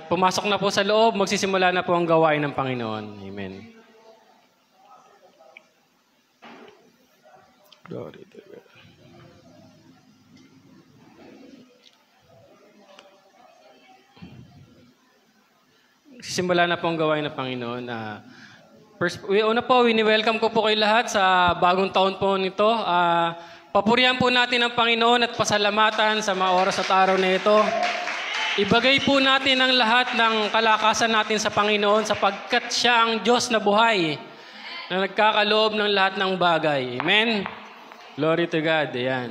pumasok na po sa loob, magsisimula na po ang gawain ng Panginoon. Amen. Glory to God. Simula na po ang gawain ng Panginoon. Una po, wini-welcome ko po kayo lahat sa bagong taon po nito. Papurihan po natin ang Panginoon at pasalamatan sa mga oras at araw na ito. Ibagay po natin ang lahat ng kalakasan natin sa Panginoon sapagkat siya ang Diyos na buhay na nagkakaloob ng lahat ng bagay. Amen? Glory to God. Ayan.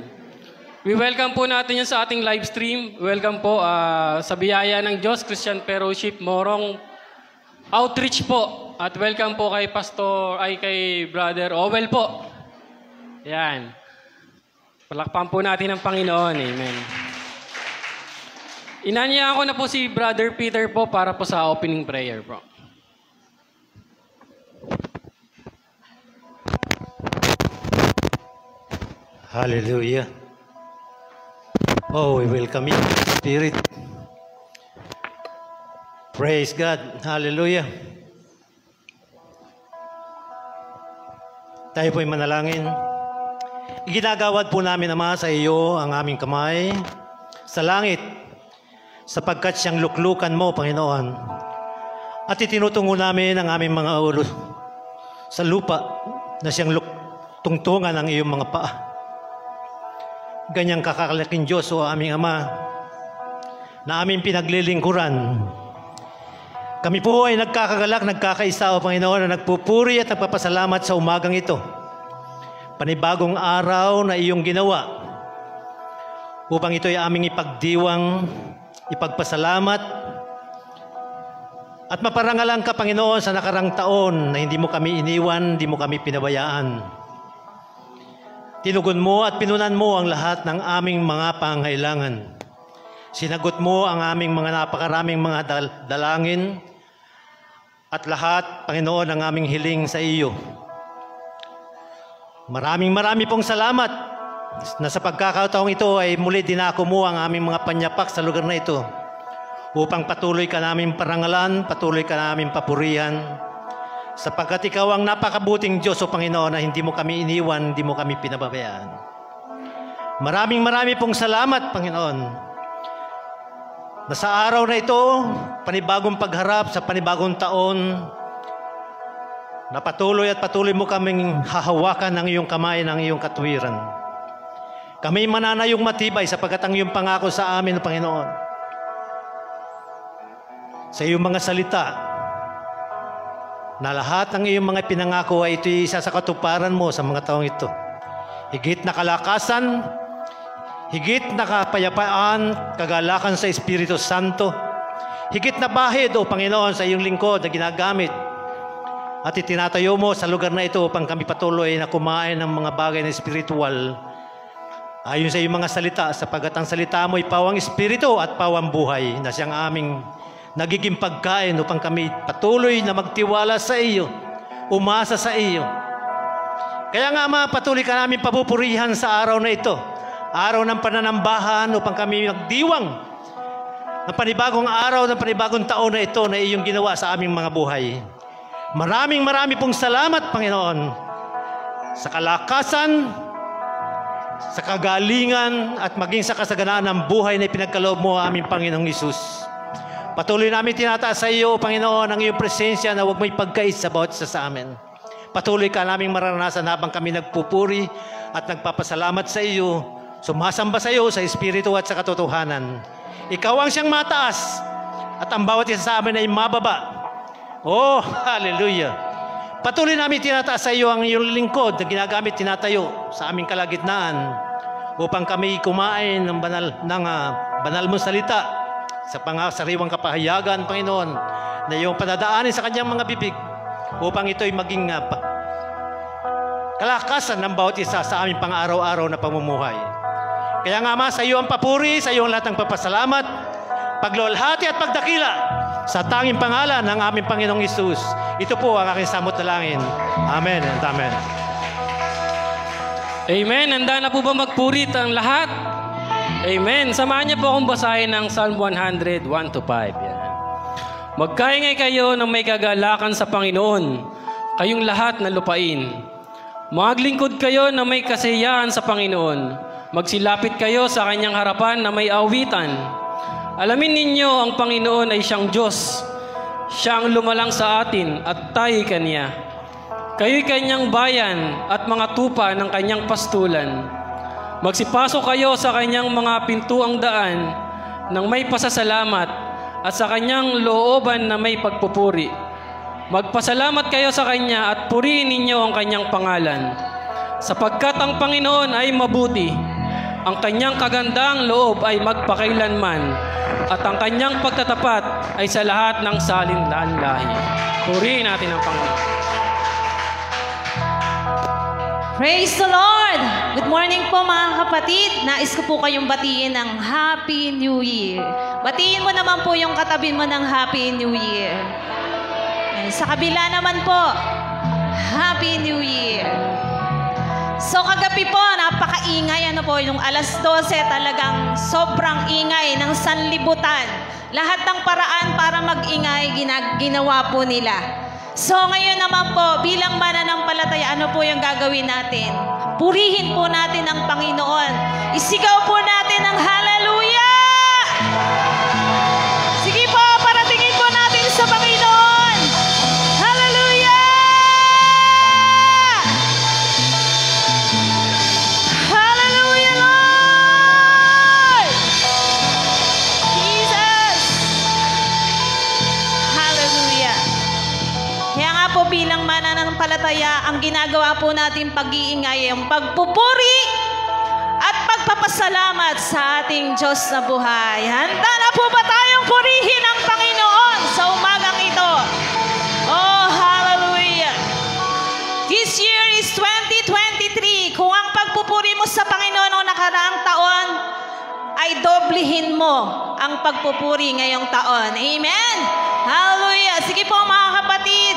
We welcome po natin yan sa ating live stream. Welcome po sa biyaya ng Diyos, Christian Fellowship, Morong Outreach po. At welcome po kay kay Brother Owel po. Ayan. Palakpan po natin ang Panginoon. Amen. Inanyaan ko na po si Brother Peter po para po sa opening prayer po. Hallelujah. Oh, we welcome you, Spirit. Praise God. Hallelujah. Tayo po'y manalangin. Iginagawad po namin, Ama, sa iyo ang aming kamay sa langit, sapagkat siyang luklukan mo, Panginoon. At itinutungo namin ang aming mga ulo sa lupa na siyang tungtungan ng iyong mga paa. Ganyang kakalaking Diyos, o aming Ama, na aming pinaglilingkuran. Kami po ay nagkakagalak, nagkakaisa, o Panginoon, na nagpupuri at nagpapasalamat sa umagang ito. Panibagong araw na iyong ginawa upang ito ay aming ipagdiwang, ipagpasalamat at maparangalan ka, Panginoon, sa nakarang taon na hindi mo kami iniwan, hindi mo kami pinabayaan. Tinugon mo at pinunan mo ang lahat ng aming mga pangailangan. Sinagot mo ang aming mga napakaraming mga dalangin at lahat, Panginoon, ang aming hiling sa iyo. Maraming pong salamat na sa pagkakataong ito ay muli dinako mo ang aming mga panyapak sa lugar na ito upang patuloy ka namin parangalan, patuloy ka namin papurihan, sapagkat ikaw ang napakabuting Diyos, o Panginoon, na hindi mo kami iniwan, hindi mo kami pinababayaan. Maraming pong salamat, Panginoon, na sa araw na ito, panibagong pagharap sa panibagong taon, na patuloy mo kaming hahawakan ng iyong kamay, ng iyong katwiran. Kami mananayong matibay sapagkat ang iyong pangako sa amin, Panginoon, sa iyong mga salita, na lahat ng iyong mga pinangako ay ito'y isa sa katuparan mo sa mga taong ito. Higit na kalakasan, higit na kapayapaan, kagalakan sa Espiritu Santo, higit na bahid, o Panginoon, sa iyong lingkod na ginagamit at itinatayo mo sa lugar na ito upang kami patuloy na kumain ng mga bagay na espiritual ayon sa iyong mga salita, sapagkat ang salita mo ay pawang espiritu at pawang buhay, na siyang aming nagiging pagkain upang kami patuloy na magtiwala sa iyo, umasa sa iyo. Kaya nga, Ama, patuloy ka namin papupurihan sa araw na ito, araw ng pananambahan, upang kami magdiwang ng panibagong araw, ng panibagong taon na ito na iyong ginawa sa aming mga buhay. Maraming pong salamat, Panginoon, sa kalakasan, sa kagalingan, at maging sa kasaganaan ng buhay na ipinagkaloob mo, aming Panginoong Hesus. Patuloy namin tinataas sa iyo, Panginoon, ang iyong presensya na huwag may pagkais sa bawat isa sa amin. Patuloy ka naming maranasan habang kami nagpupuri at nagpapasalamat sa iyo, sumasamba sa iyo sa Espiritu at sa katotohanan. Ikaw ang siyang mataas at ang bawat isa sa amin ay mababa. Oh, hallelujah! Patuloy namin tinataas sa iyo ang iyong lingkod na ginagamit, tinatayo sa aming kalagitnaan upang kami kumain ng banal mong salita sa pangasariwang kapahayagan, Panginoon, na iyong padadaanin sa kanyang mga bibig upang ito'y maging kalakasan ng bawat isa sa aming pang-araw-araw na pamumuhay. Kaya nga, Ama, sa iyo ang papuri, sa iyo ang lahat ng papasalamat, paglulhati at pagdakila sa tanging pangalan ng aming Panginoong Hesus. Ito po ang aking samot na langin. Amen and amen. Amen. Handa na po ba magpurit ang lahat? Amen. Samahan niyo po akong basahin ng Psalm 100, 1-5. Yan. Magkaingay kayo ng may kagalakan sa Panginoon, kayong lahat na lupain. Maglingkod kayo na may kasiyahan sa Panginoon. Magsilapit kayo sa kanyang harapan na may awitan. Alamin ninyo ang Panginoon ay siyang Diyos. Siya ang lumalang sa atin at tayo'y Kanya. Kayo'y Kanyang bayan at mga tupa ng Kanyang pastulan. Magsipasok kayo sa Kanyang mga pintuang daan ng may pasasalamat at sa Kanyang looban na may pagpupuri. Magpasalamat kayo sa Kanya at purihin ninyo ang Kanyang pangalan. Sapagkat ang Panginoon ay mabuti, ang Kanyang kagandang loob ay magpakailanman, at ang Kanyang pagtatapat ay sa lahat ng salinlahi. Purihin natin ang Panginoon. Praise the Lord! Good morning po mga kapatid. Nais ko po kayong batiin ng Happy New Year. Batiin mo naman po yung katabi mo ng Happy New Year. And sa kabila naman po, Happy New Year. So kagabi po, napakaingay. Ano po, yung alas 12 talagang sobrang ingay ng sanlibutan. Lahat ng paraan para mag-ingay, ginawa po nila. So ngayon naman po, bilang mananampalataya, ano po yung gagawin natin? Purihin po natin ang Panginoon. Isigaw po natin ang hallelujah! Sige po, paratingin po natin sa Panginoon. Hallelujah! Hallelujah, Lord! Jesus! Hallelujah! Kaya nga po bilang mananampalataya, ang ginagawa po natin pag-iingay ang pagpupuri at pagpapasalamat sa ating Diyos na buhay. Handa na po ba tayong purihin ang Panginoon sa umagang ito? Oh, hallelujah! This year is 2023. Kung ang pagpupuri mo sa Panginoon noong nakaraang taon, ay doblihin mo ang pagpupuri ngayong taon. Amen? Hallelujah! Sige po mga kapatid,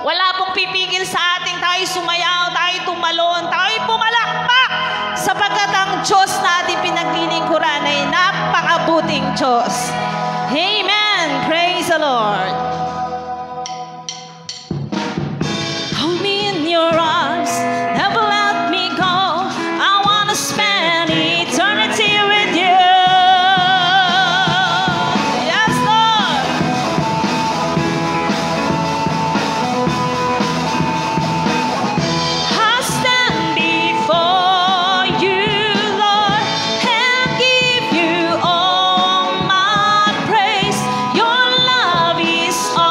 wala pong pipigil sa ating tayo sumayaw, tayo tumalon, tayo pumalakpak sapagkat ang Diyos na ating pinaglilingkuran ay napakabuting Diyos. Amen! Praise the Lord! Hold me in your arms, never let me go. I want to spend eternity with you. Yes, Lord! I stand before you, Lord, and give you all my praise. Your love is all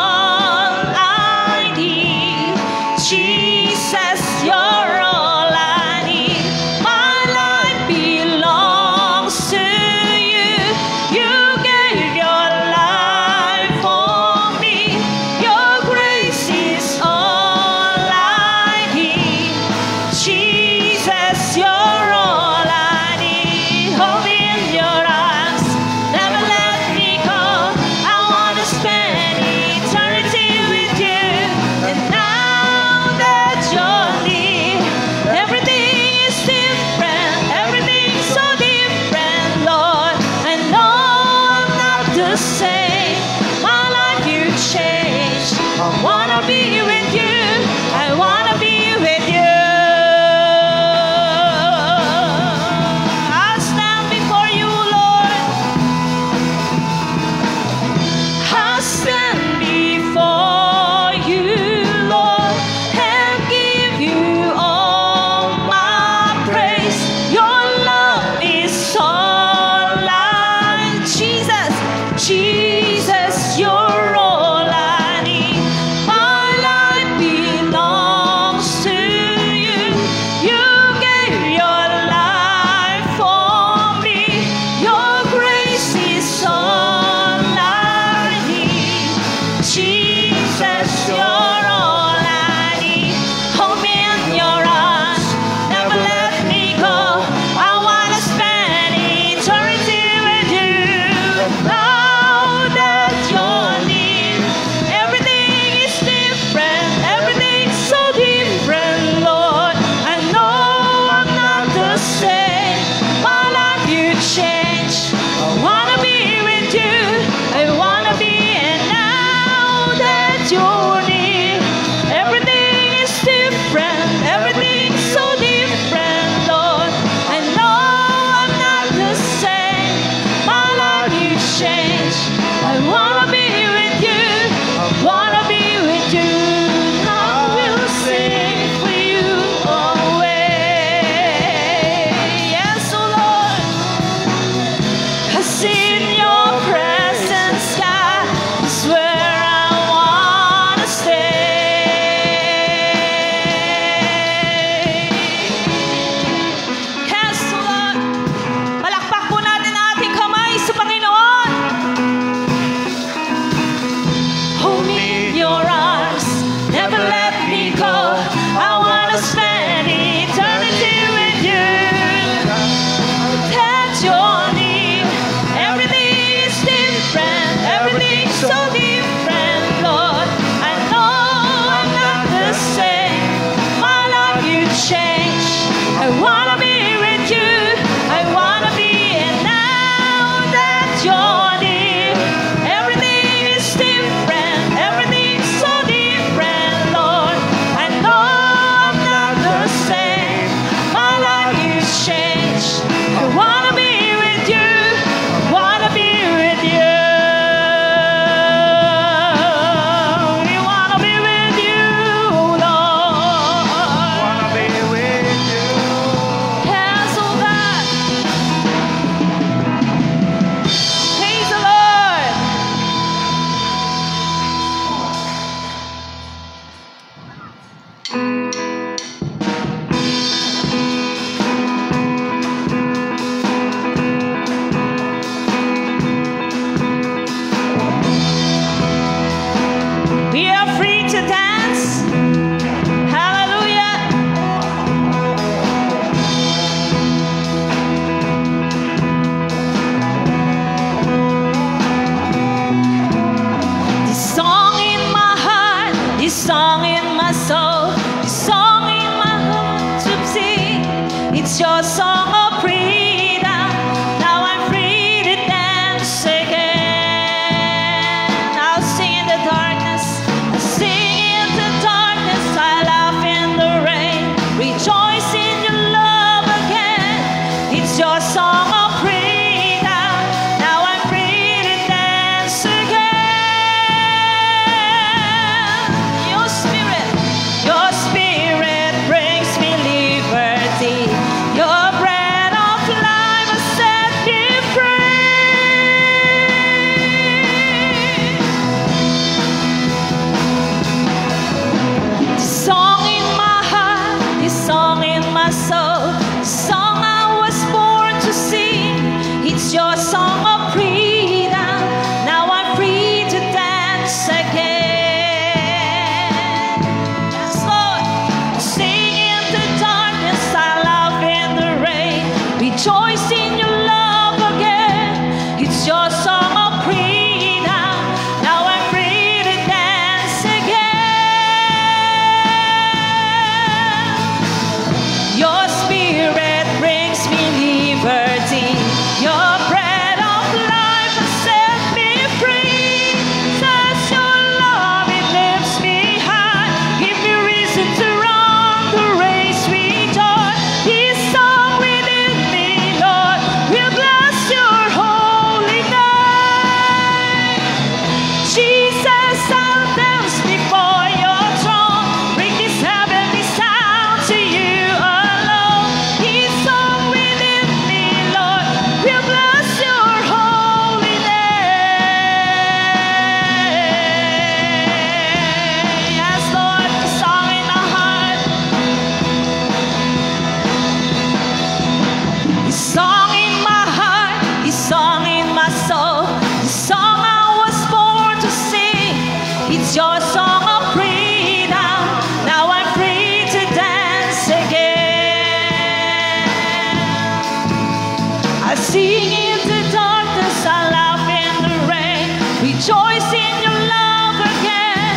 in your love again.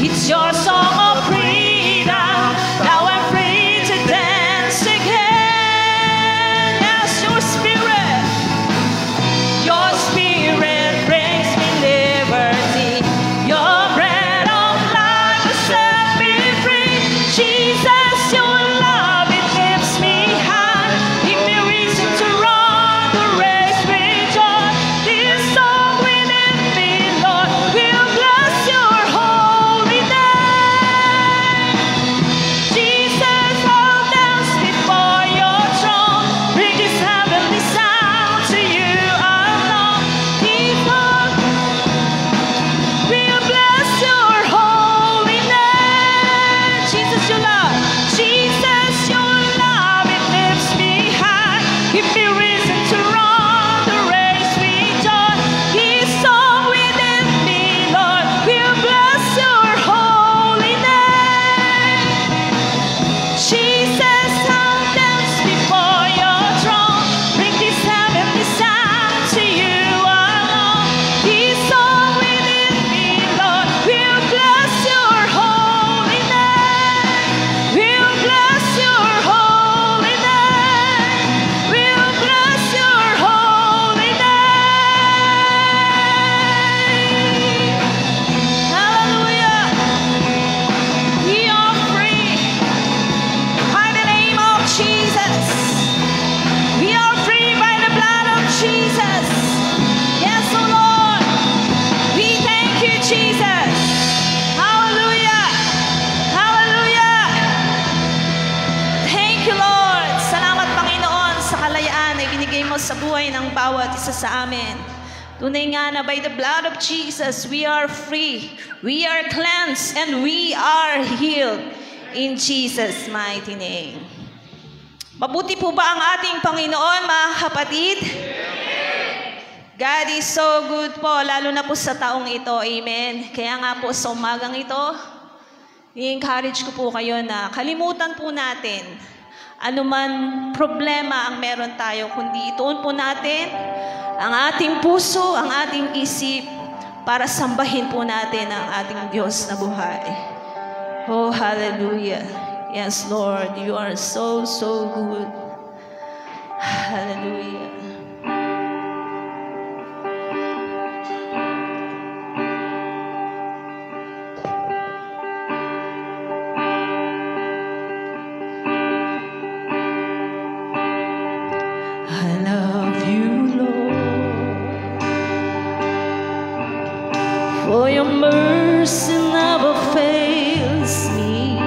It's your song of freedom. Now I'm free to dance again. Yes, your spirit brings me liberty. Your bread of life has set me free. Jesus, your love, it lifts me high. Give me reason to run the race with joy. This song within me, Lord, will bless your holy name. Jesus, I'll dance before your throne. Bring this heavenly sound to you alone. These songs will bless your holy name. Jesus, your love. Jesus, your love, it lifts me high. Give me reason to run the race with joy. This song within me, Lord, will bless your holy name. Jesus, I'll dance before your throne. Bring this heavenly sound to you alone. This song within me, Lord, will bless your holy name. Will bless your holy name. Will bless your holy name. Hallelujah. We are free. By the name of Jesus. We are free by the blood of Jesus. Yes, oh Lord. We thank you, Jesus. Hallelujah. Hallelujah. Thank you, Lord. Salamat, Panginoon, sa kalayaan na ibinigay mo sa buhay ng bawat isa sa amin. Tunay nga na by the blood of Jesus, we are free, we are cleansed, and we are healed in Jesus' mighty name. Mabuti po ba ang ating Panginoon, mga kapatid? God is so good po, lalo na po sa taong ito. Amen. Kaya nga po sa umagang ito, i-encourage ko po kayo na kalimutan po natin anuman problema ang meron tayo, kundi ituon po natin ang ating puso, ang ating isip para sambahin po natin ang ating Diyos na buhay. Oh, hallelujah. Yes, Lord, you are so, so good. Hallelujah. I love you, Lord, for your mercy never fails me.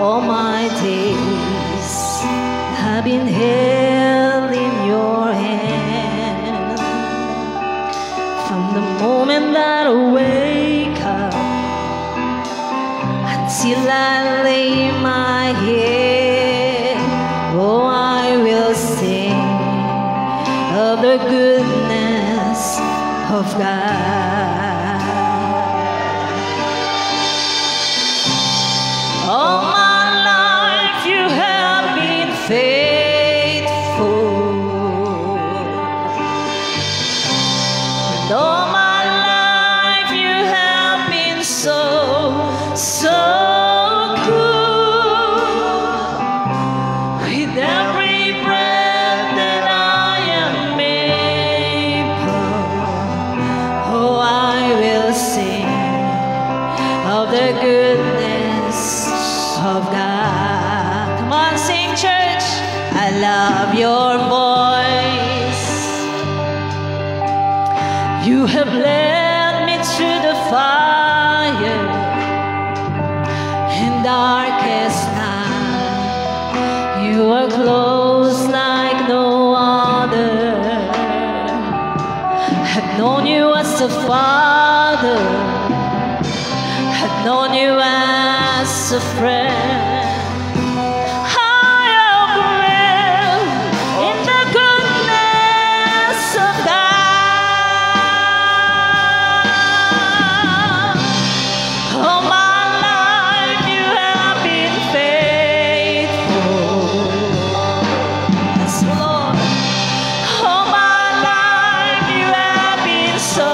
All my days have been held in your hand. From the moment that I wake up until I lay my head, oh, I will sing of the goodness of God. All my life you have been faithful. And all my life you have been so, so good. With every breath that I am able, oh, I will sing of the goodness of God. Come on, sing, church. I love your voice. You have led me through the fire in darkest night. You are close like no other. I've known you as a father. I've known you as a friend. I have lived in the goodness of God. All my life you have been faithful. Yes, Lord. All my life you have been so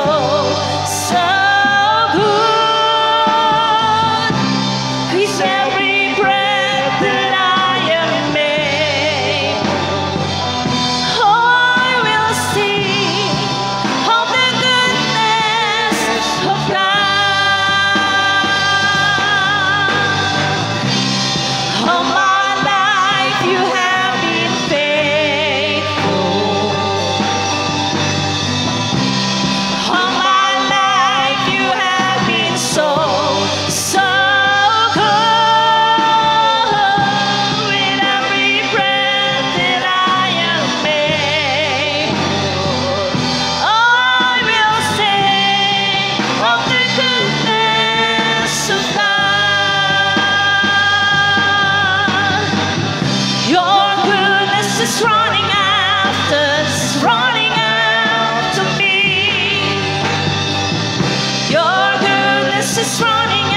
is running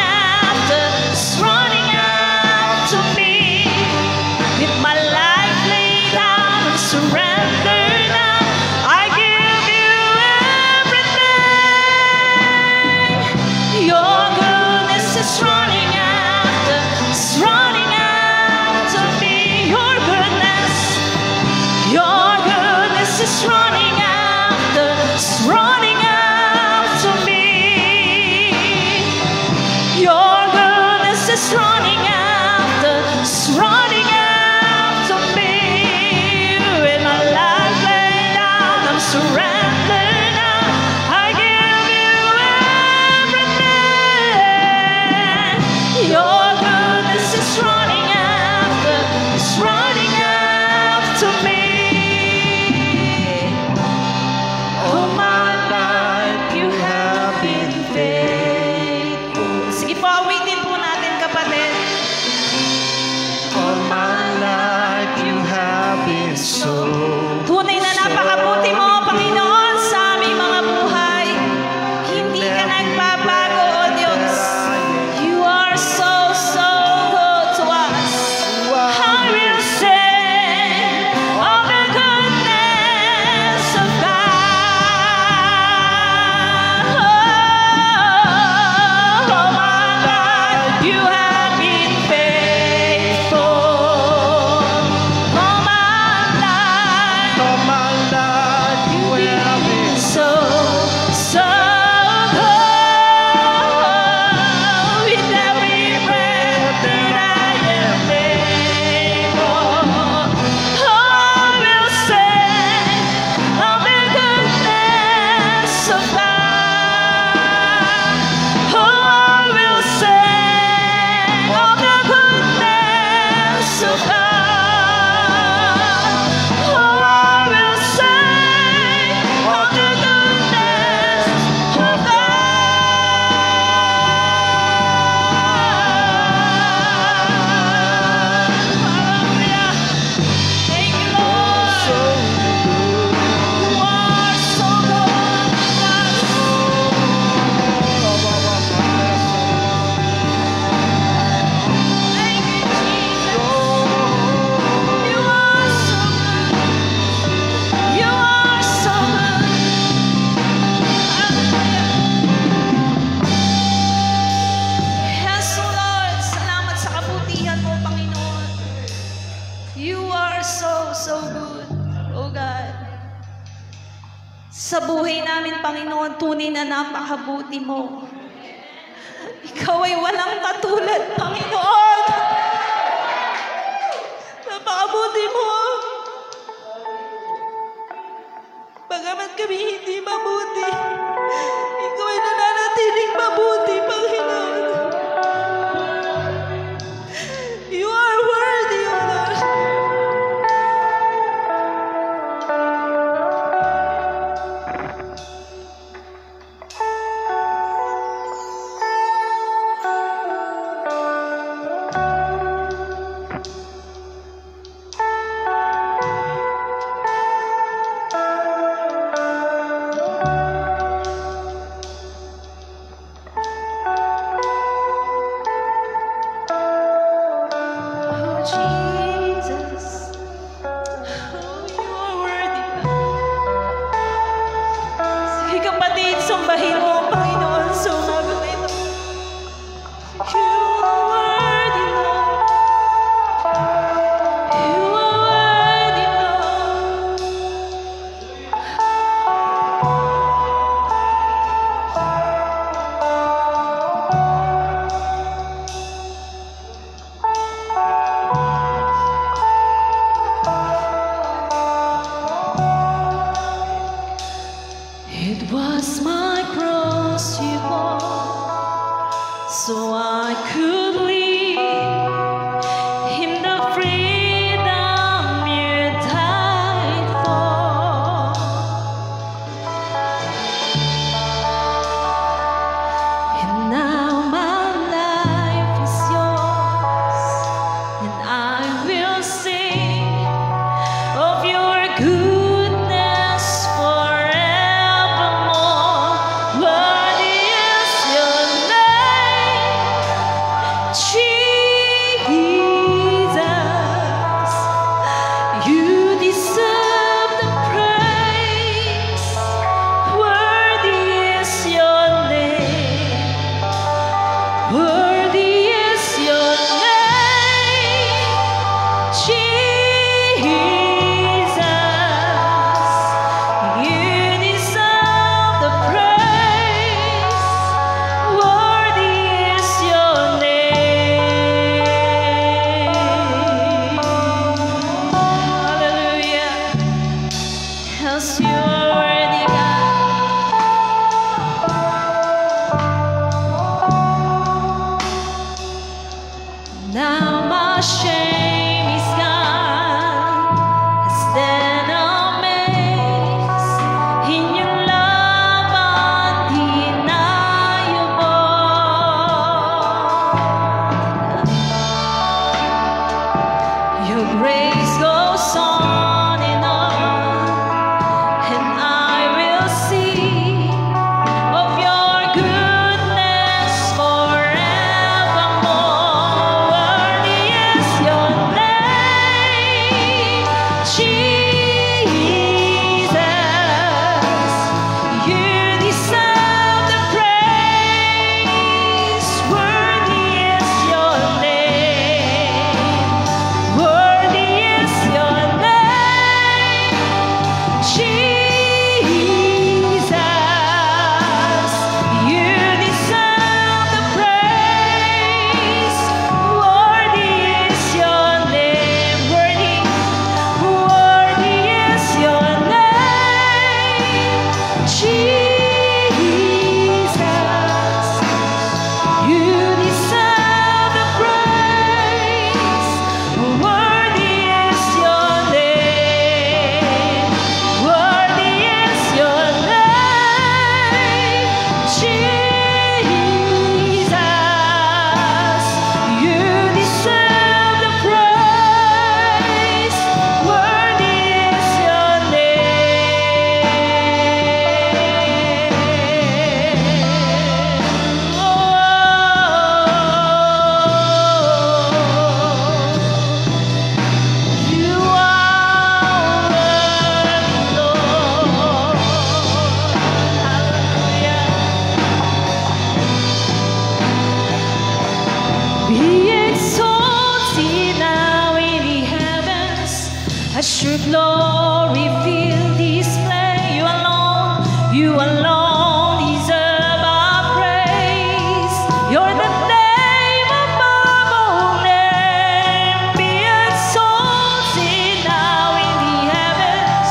after me. With my life laid down and surrendered now, I give you everything. Your goodness is running after me. Your goodness is running after me. Your goodness is running after me. With my life laid down, I'm surrendered now. I give you everything. Your goodness is running after me. All my life you have been faithful. Sige po, awitin po natin, kapatid. All my life you have been so. Tunay na napakabuti mo, Panginoon, sa aming mga buhay. Hindi ka nagbabago, O Diyos. You are so good to us. I will sing of the goodness of God. All my life you have been faithful. All my life You have been so good. With every breath that I am able, I will sing of the goodness of God. I will sing of the goodness of God. I will sing of the goodness of God. Hallelujah. Thank you, Lord. You are so good to us. Thank you, Jesus. You are so good. You are so good. Hallelujah. Yes, O Lord. Salamat sa kabutihan mo, Panginoon. You are so good, O God. Sa buhay namin, Panginoon, tunay na napakabuti mo. Ikaw ay walang katulad, Panginoon. Napakabuti mo. Bagamat kami hindi mabuti, ikaw ay nananatiling mabuti, Panginoon. You are worthy, O Lord. Oh, Jesus. Oh, you are worthy. Sige, kapatid, sambahin mo ang Panginoon sa umaga na ito. You are worthy, Lord. You are worthy, Lord. It was my cross you bore, so I could live in the freedom you died for. And now my life is yours, and I will sing of your goodness forevermore. Worthy is your name. As your glory fill this place, you alone deserve our praise. You're the name above all names. Be exalted now in the heavens.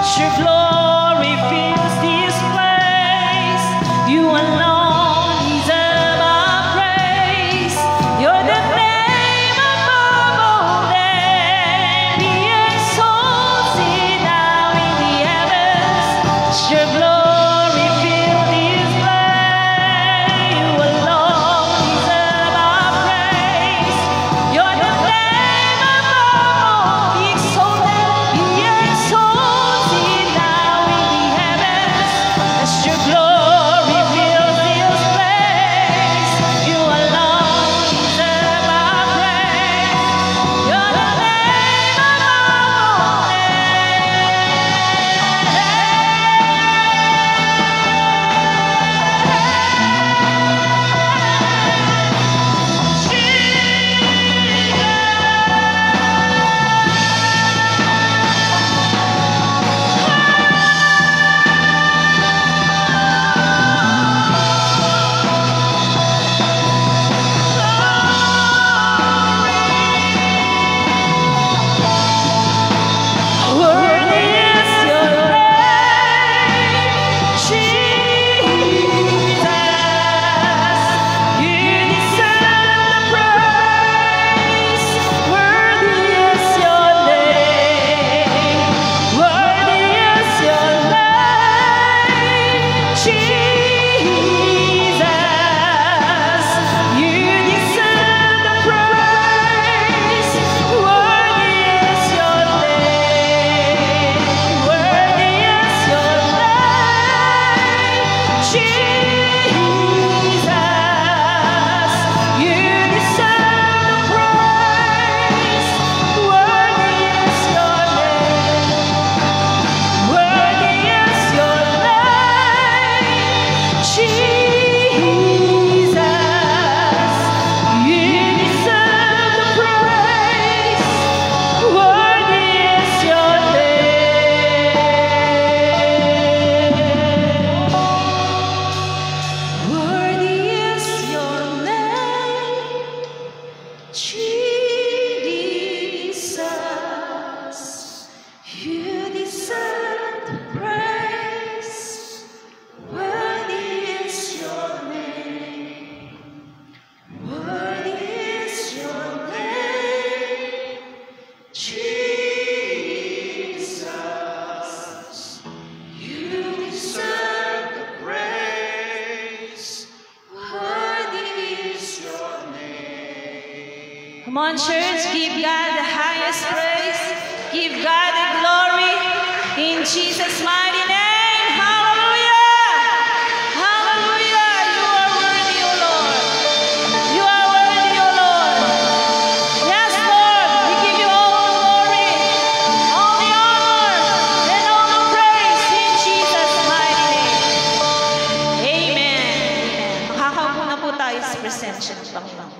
As your glory fills this place, you alone deserve our praise. You're the name above all names. Be exalted now in the heavens. As your glory fill this place, you alone deserve our praise. You're the name above all. Be exalted now in the heavens. As your glory fills this place, you alone deserve our praise. You're the name above all Worthy is your name, Jesus. You deserve the praise. Worthy is your name. Worthy is your name, Jesus. You deserve the praise. Worthy is your name. Worthy is your name, Jesus. You deserve the praise. Worthy is your name. Worthy is your name, Jesus. You deserve the praise. Worthy is your name. Worthy is your name, Jesus. You deserve the praise. Worthy is your name. Worthy is your name, Jesus. You deserve the praise. Worthy is your name. Come on, church, give God the highest praise. Give God the glory in Jesus' mighty name. Hallelujah! Hallelujah! You are worthy, O Lord. You are worthy, O Lord. Yes, Lord, we give you all the glory, all the honor, and all the praise in Jesus' mighty name. Amen. Makakaupo na po tayo sa presensya ng Panginoon.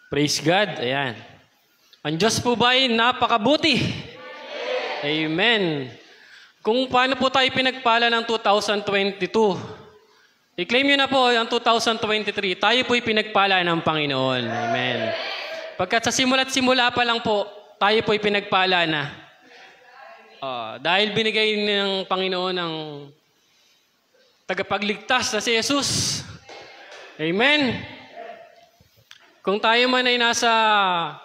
Praise God. Ayan. Ang Diyos po ba ay napakabuti? Amen. Kung paano po tayo pinagpala ng 2022, i-claim nyo na po ang 2023, tayo po'y pinagpala ng Panginoon. Amen. Pagkat sa simula't simula pa lang po, tayo po'y pinagpala na. Dahil binigay ng Panginoon ng tagapagligtas na si Jesus. Amen. Kung tayo man ay nasa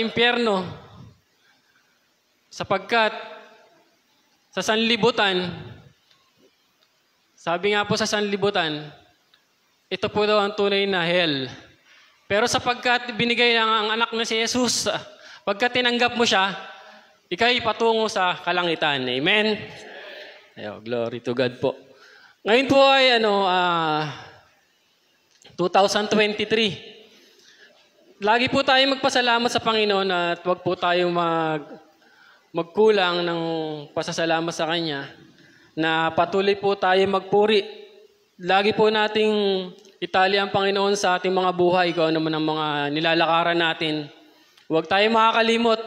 impyerno, sapagkat sa sanlibutan, sabi nga po sa sanlibutan, ito po daw ang tunay na hell. Pero sapagkat binigay ng ang anak na si Jesus, pagkat tinanggap mo siya, ika'y patungo sa kalangitan. Amen? Ayo, glory to God po. Ngayon po ay 2023. Lagi po tayo magpasalamat sa Panginoon at huwag po tayo magkulang ng pasasalamat sa Kanya na patuloy po tayo magpuri. Lagi po nating itali ang Panginoon sa ating mga buhay kung ano man ang mga nilalakaran natin. Huwag tayo makakalimot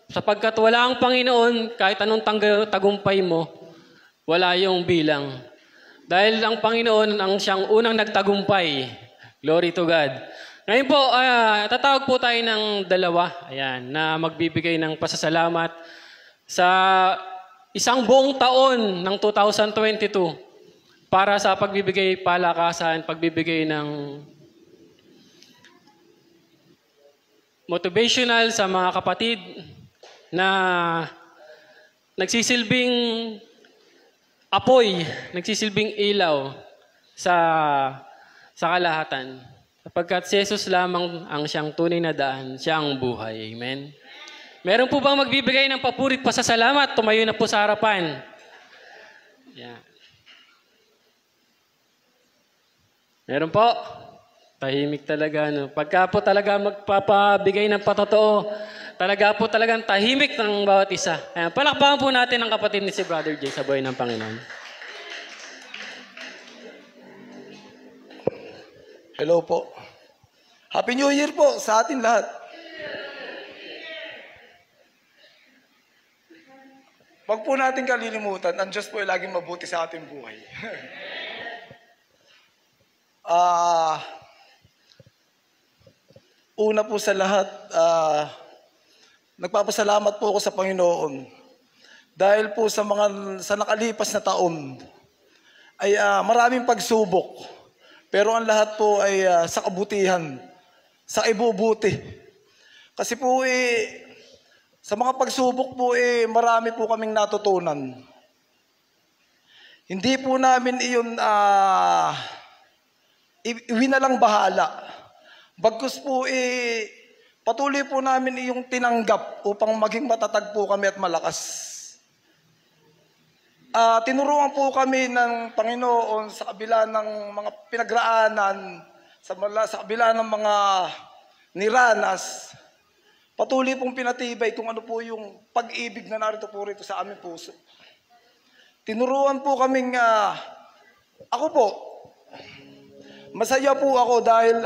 sapagkat wala ang Panginoon, kahit anong tagumpay mo, wala yung bilang. Dahil ang Panginoon ang siyang unang nagtagumpay. Glory to God. Ngayon po, tatawag po tayo ng dalawa na magbibigay ng pasasalamat sa isang buong taon ng 2022 para sa pagbibigay palakasan, pagbibigay ng motivational sa mga kapatid na nagsisilbing apoy, nagsisilbing ilaw sa kalahatan. Sapagkat si Jesus lamang ang siyang tunay na daan, siya ang buhay. Amen? Meron po bang magbibigay ng papurit pasasalamat? Tumayo na po sa harapan. Yeah. Meron po? Tahimik talaga. No? Pagka po talaga magpapabigay ng patotoo, talaga po talagang tahimik ng bawat isa. Ayan, palakpakan po natin ang kapatid ni si Brother Jay sa buhay ng Panginoon. Hello po. Happy New Year po sa atin lahat. Wag po natin kalilimutan, ang Diyos po ay laging mabuti sa ating buhay. Una po sa lahat, nagpapasalamat po ako sa Panginoon dahil po sa nakalipas na taon ay maraming pagsubok, pero ang lahat po ay sa kabutihan, sa ibubuti. Kasi po sa mga pagsubok po marami po kaming natutunan. Hindi po namin iyon winalang bahala. Bagkus po patuloy po namin iyong tinanggap upang maging matatag po kami at malakas. Tinuruan po kami ng Panginoon sa kabila ng mga pinagraanan, sa kabila ng mga niranas. Patuloy pong pinatibay kung ano po yung pag-ibig na narito po rito sa aming puso. Tinuruan po kaming, ako po, masaya po ako dahil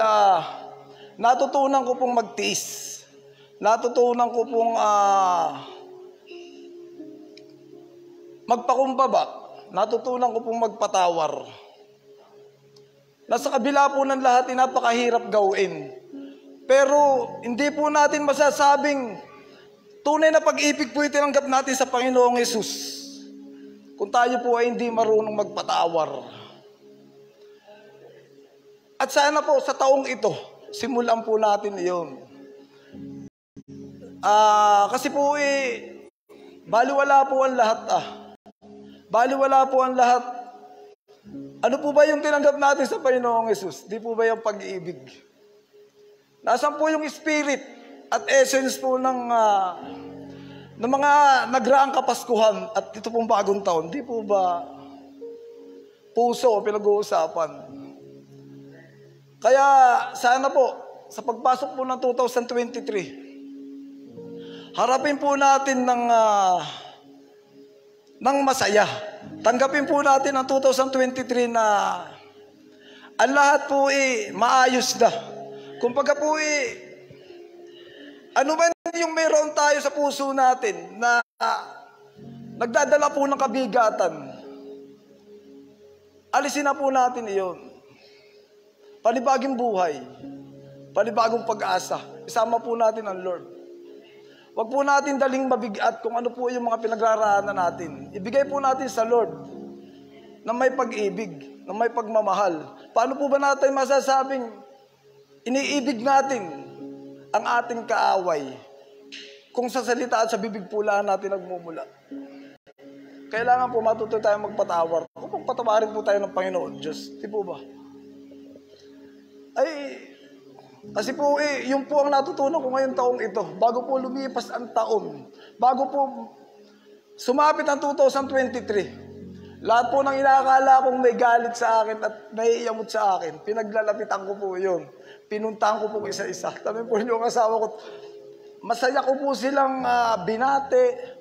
natutunan ko pong magtiis. Natutunan ko pong magpakumbaba. Natutunan ko pong magpatawar. Nasa kabila po ng lahat, napakahirap gawin. Pero hindi po natin masasabing tunay na pag-ibig po itinanggap natin sa Panginoong Hesus kung tayo po ay hindi marunong magpatawar. At sana po sa taong ito, simulan po natin iyon. Kasi po baliwala po ang lahat Baliwala po ang lahat. Ano po ba yung tinanggap natin sa Panginoong Hesus? Di po ba yung pag-ibig? Nasaan po yung spirit at essence po ng mga nagraang Kapaskuhan at ito pong bagong taon? Di po ba puso o pinag-uusapan? Kaya sana po, sa pagpasok po ng 2023, harapin po natin ng masaya. Tanggapin po natin ang 2023 na ang lahat po maayos na. Kumbaga po ano man yung meron tayo sa puso natin na nagdadala po ng kabigatan, alisin na po natin iyon. Panibagong buhay, panibagong pag-asa, isama po natin ang Lord. Huwag po natin daling mabigat kung ano po yung mga pinagraraanan natin. Ibigay po natin sa Lord na may pag-ibig, na may pagmamahal. Paano po ba natin masasabing iniibig natin ang ating kaaway kung sa salita at sa bibig po lang natin nagmumula? Kailangan po matuto tayo magpatawar. Upang patawarin po tayo ng Panginoon Diyos. Di po ba? Kasi po yun po ang natutunan ko ngayong taong ito. Bago po lumipas ang taon, bago po sumapit ang 2023, lahat po ng inaakala kong may galit sa akin at naiiyamot sa akin, pinaglalapitan ko po yun. Pinuntahan ko po isa-isa. Sabi po yung asawa ko, masaya ko po silang binate.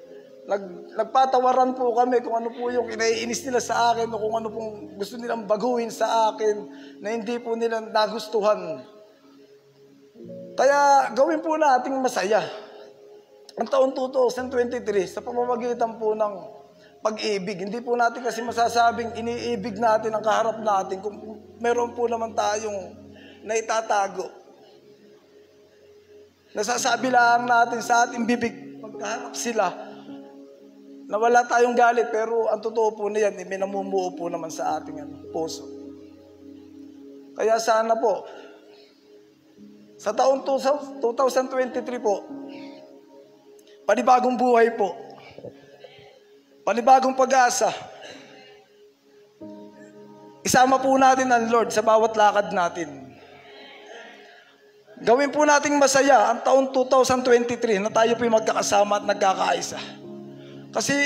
Nagpatawaran po kami kung ano po yung inaiinis nila sa akin o kung ano pong gusto nilang baguhin sa akin na hindi po nila nagustuhan. Kaya gawin po nating masaya ang taon 2023 sa pamamagitan po ng pag-ibig. Hindi po natin kasi masasabing iniibig natin ang kaharap natin kung meron po naman tayong naitatago. Nasasabi lang natin sa ating bibig pagkaharap sila na wala tayong galit, pero ang totoo po niyan, may namumuo po naman sa ating puso. Kaya sana po, sa taong 2023 po, panibagong buhay po, panibagong pag-asa, isama po natin ang Lord sa bawat lakad natin. Gawin po nating masaya ang taong 2023 na tayo po'y magkakasama at nagkakaisa. Kasi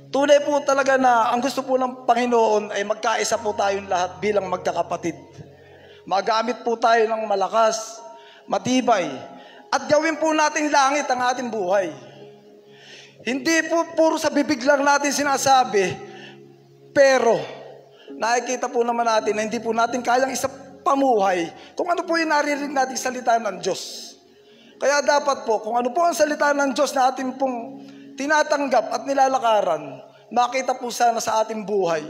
tunay po talaga na ang gusto po ng Panginoon ay magkaisa po tayong lahat bilang magkakapatid. Magamit po tayo ng malakas, matibay, at gawin po natin langit ang ating buhay. Hindi po puro sa bibig lang natin sinasabi, pero nakikita po naman natin na hindi po natin kayang isa pamuhay kung ano po yung naririnig natin salita ng Diyos. Kaya dapat po, kung ano po ang salita ng Diyos na ating pong tinatanggap at nilalakaran, makita po sana sa ating buhay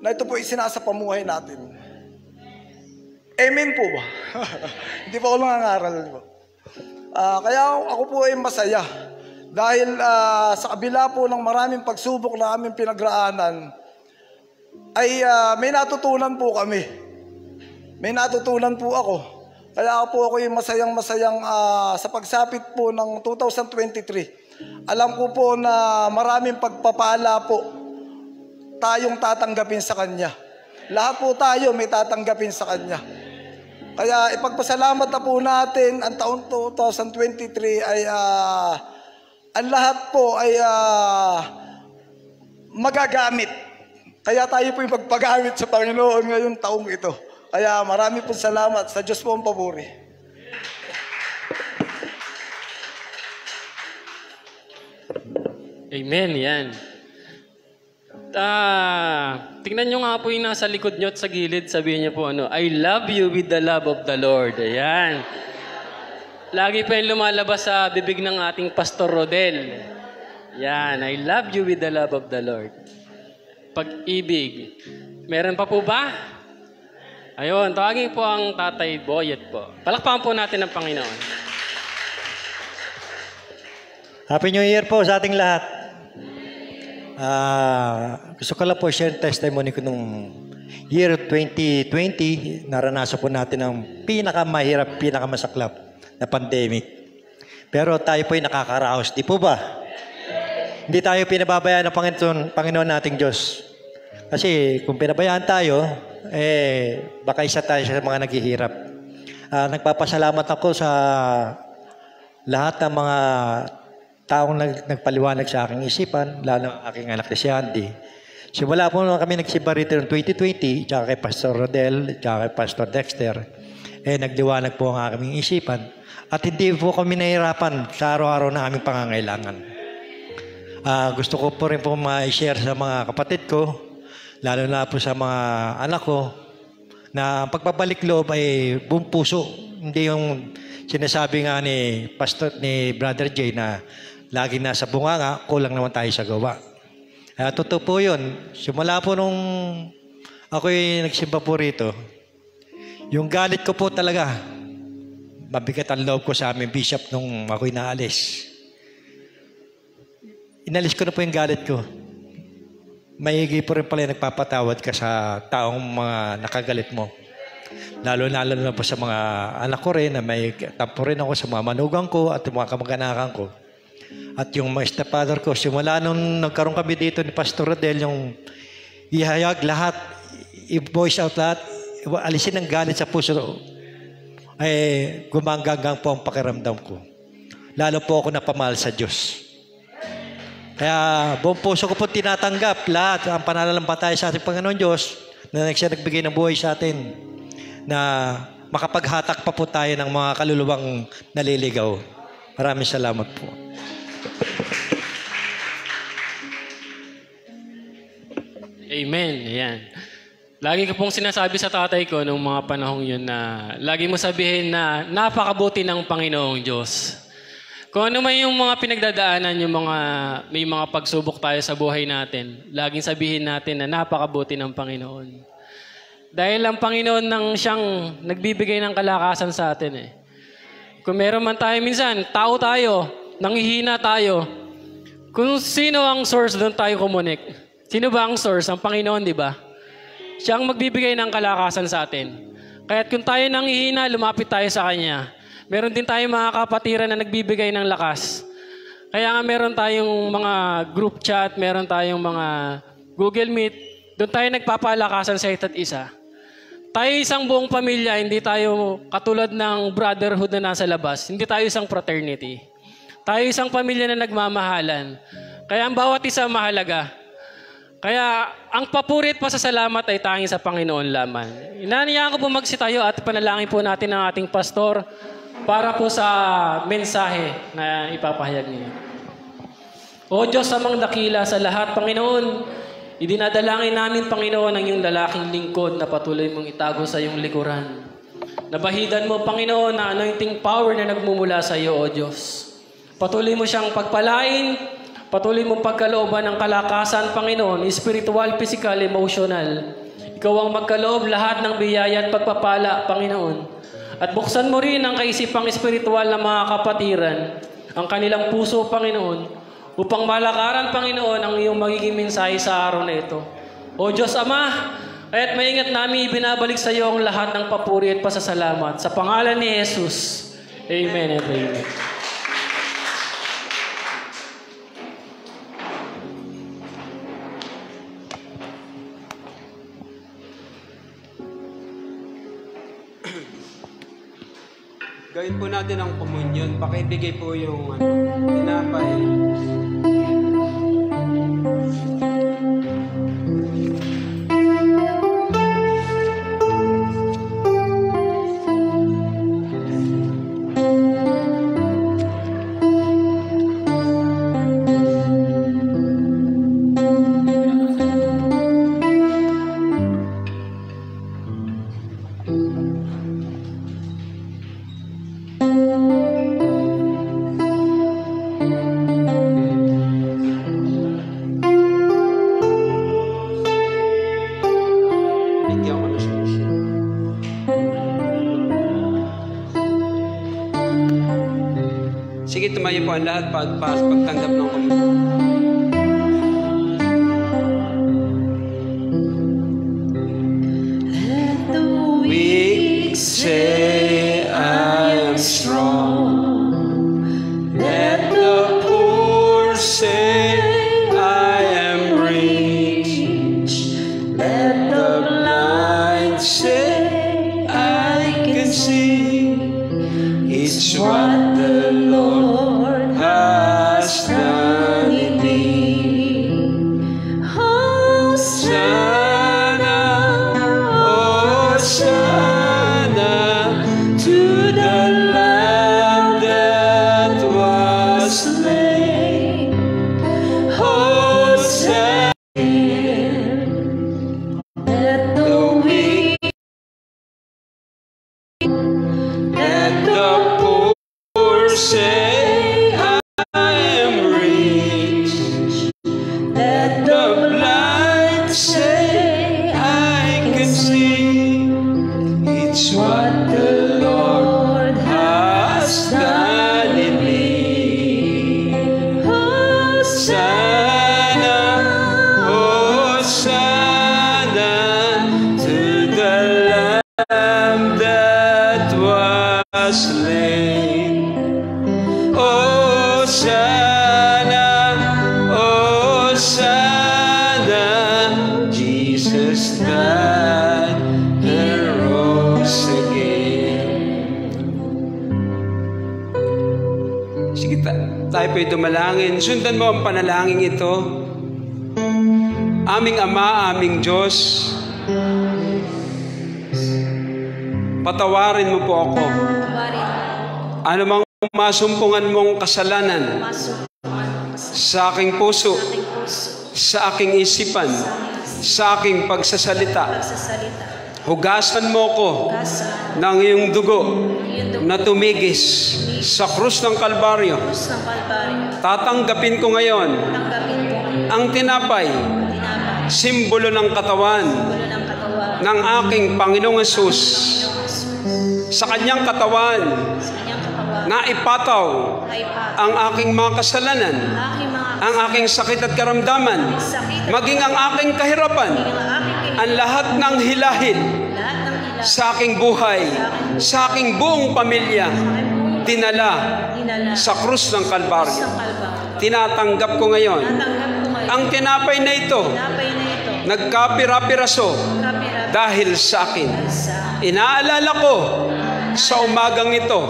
na ito po isinasapamuhay natin. Amen po ba? Hindi po ako nangangaral. Kaya ako po ay masaya dahil sa kabila po ng maraming pagsubok na aming pinagraanan, ay may natutunan po kami. May natutunan po ako. Kaya po ako yung masayang-masayang sa pagsapit po ng 2023. Alam ko po na maraming pagpapala po tayong tatanggapin sa Kanya. Lahat po tayo may tatanggapin sa Kanya. Kaya ipagpasalamat na po natin ang taon 2023 ay ang lahat po ay magagamit. Kaya tayo po yung magpagamit sa Panginoon ngayong taong ito. Kaya marami po salamat sa Diyos po ang papuri. Amen, yan. Tingnan nyo nga po yung nasa likod nyo at sa gilid, sabihin nyo po I love you with the love of the Lord. Ayan. Lagi pa yung lumalabas sa bibig ng ating Pastor Rodel. Yan, I love you with the love of the Lord. Pag-ibig. Meron pa po ba? Ayun, tawagin po ang Tatay Boyet po. Palakpakan po natin ang Panginoon. Happy New Year po sa ating lahat. Gusto ko lang po share testimony ko nung year 2020. Naranasan po natin ang pinakamahirap, pinakamasaklap na pandemic. Pero tayo po ay nakakaraos. Di po ba? Hindi tayo pinababayaan ng Panginoon nating Diyos. Kasi kung pinabayaan tayo, baka isa tayo sa mga naghihirap. Nagpapasalamat ako sa lahat ng mga taong nagpaliwanag sa aking isipan, lalo ang aking anak na si Andy. Simula po nung kami nagsimba rito noong 2020, tsaka kay Pastor Rodel, tsaka kay Pastor Dexter, nagliwanag po ang aming isipan. At hindi po kami nahirapan sa araw-araw na aming pangangailangan. Gusto ko po rin po ma-share sa mga kapatid ko, lalo na po sa mga anak ko, na pagpapalik loob ay buong puso. Hindi yung sinasabi nga ni Brother Jay na lagi nasa bunganga, kulang naman tayo sa gawa. Totoo po yun. Simula po nung ako'y nagsimba po rito, yung galit ko po talaga, mabigat ang loob ko sa aming bishop nung ako'y naalis. Inalis ko na po yung galit ko. Maigi po rin pala yung nagpapatawad ka sa taong mga nakagalit mo. Lalo na po sa mga anak ko rin na may tampo rin ako sa mga manugang ko at mga kamag-anakan ko. At yung mga stepfather ko, simula nung nagkaroon kami dito ni Pastor Rodel, yung ihayag lahat, i-voice out lahat, alisin ang galit sa puso ay gumanggang po ang pakiramdam ko. Lalo po ako napamahal sa Diyos. Kaya buong puso ko po tinatanggap lahat ang pananampalataya sa ating Panginoon Diyos na siya nagbigay ng buhay sa atin na makapaghatak pa po tayo ng mga kaluluwang naliligaw. Maraming salamat po. Amen. Ayan. Lagi ko pong sinasabi sa tatay ko nung mga panahong yun na lagi mo sabihin na napakabuti ng Panginoong Diyos. Kung ano man yung mga pinagdadaanan, may mga pagsubok tayo sa buhay natin, laging sabihin natin na napakabuti ng Panginoon. Dahil ang Panginoon nang siyang nagbibigay ng kalakasan sa atin eh. Kung meron man tayo minsan, tao tayo, nanghihina tayo. Kung sino ang source, doon tayo kumunik. Sino ba ang source? Ang Panginoon, di ba? Siya ang magbibigay ng kalakasan sa atin. Kaya't kung tayo nanghihina, lumapit tayo sa Kanya. Meron din tayong mga kapatiran na nagbibigay ng lakas. Kaya nga meron tayong mga group chat, meron tayong mga Google Meet. Doon tayo nagpapalakasan sa isa't isa. Tayo isang buong pamilya, hindi tayo katulad ng brotherhood na nasa labas. Hindi tayo isang fraternity. Tayo isang pamilya na nagmamahalan. Kaya ang bawat isa mahalaga. Kaya ang papuri at pasasalamat ay tanging sa Panginoon lamang. Inaniyaan ko po magsitayo at panalangin po natin ang ating pastor para po sa mensahe na ipapahayag niya. O Diyos amang dakila sa lahat, Panginoon, idinadalangin namin, Panginoon, ang iyong lalaking lingkod na patuloy mong itago sa iyong likuran. Nabahidan mo, Panginoon, na anointing power na nagmumula sa iyo, O Diyos. Patuloy mo siyang pagpalain, patuloy mong pagkalooban ng kalakasan, Panginoon, spiritual, physical, emotional. Ikaw ang magkaloob lahat ng biyaya at pagpapala, Panginoon. At buksan mo rin ang kaisipang espiritual ng mga kapatiran, ang kanilang puso, Panginoon, upang malakaran, Panginoon, ang iyong magiging mensahe sa araw na ito. O Diyos Ama, kaya't maingat namin ibinabalik sa iyo ang lahat ng papuri at pasasalamat. Sa pangalan ni Jesus. Amen and amen. Gawin po natin ang komunyon. Pakibigay po yung tinapay. Sige, tumayo po ang lahat pagtanggap ng komunyon. Let the weak say I am strong. Let the poor say I am rich. Let the blind say I can see. It's what the Lord has done in me. Hosanna, Hosanna to the Lamb that was slain. Hosanna, let the weak, let the poor say I am rich. Let the blind say I can see. It's what the Lord has done in me. Hosanna, Hosanna to the Lamb that was slain. Hosanna, Hosanna, Jesus died and rose again. Tayo po'y dumalangin. Sundan mo ang panalangin ito. Aming Ama, aming Diyos, patawarin mo po ako. Ano mang masumpungan mong kasalanan sa aking puso, sa aking isipan, sa aking pagsasalita, hugasan mo ko ng iyong dugo na tumigis sa krus ng Kalbaryo. Tatanggapin ko ngayon ang tinapay, simbolo ng katawan ng aking Panginoong Hesus. Sa kanyang katawan, naipataw ang aking mga kasalanan, ang aking sakit at karamdaman, maging ang aking kahirapan, ang lahat ng hilahil sa aking buhay, sa aking buong pamilya, dinala sa krus ng Kalbaryo. Tinatanggap ko ngayon ang tinapay na ito, nagkapira-piraso dahil sa akin. Inaalala ko sa umagang ito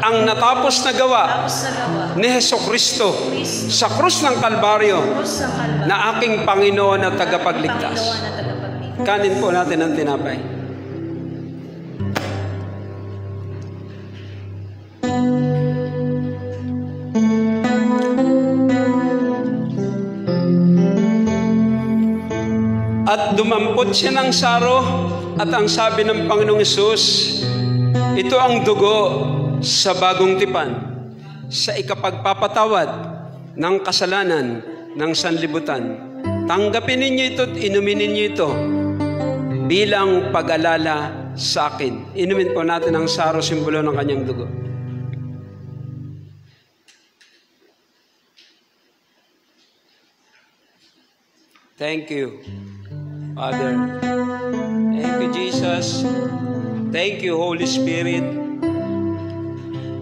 ang natapos na gawa ni Hesukristo sa krus ng Kalbaryo na aking Panginoon at tagapagligtas. Kanin po natin ang tinapay. At dumampot siya ng saro at ang sabi ng Panginoong Hesus, ito ang dugo sa bagong tipan sa ikapagpapatawad ng kasalanan ng sanlibutan. Tanggapin ninyo ito at inumin ninyo ito bilang pag-alala sa akin. Inumin po natin ang saro, simbolo ng kanyang dugo. Thank you, Father. Thank you, Jesus. Thank you, Holy Spirit.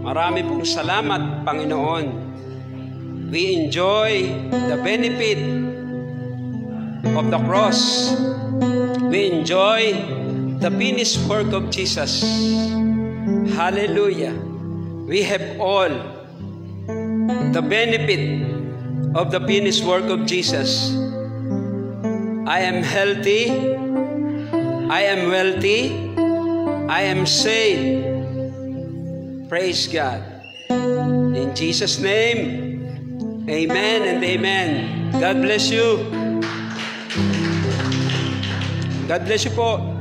Marami pong salamat, Panginoon. We enjoy the benefit of the cross. We enjoy the finished work of Jesus. Hallelujah. We have all the benefit of the finished work of Jesus. I am healthy. I am wealthy. I am saved. Praise God. In Jesus' name, amen and amen. God bless you. God bless you po.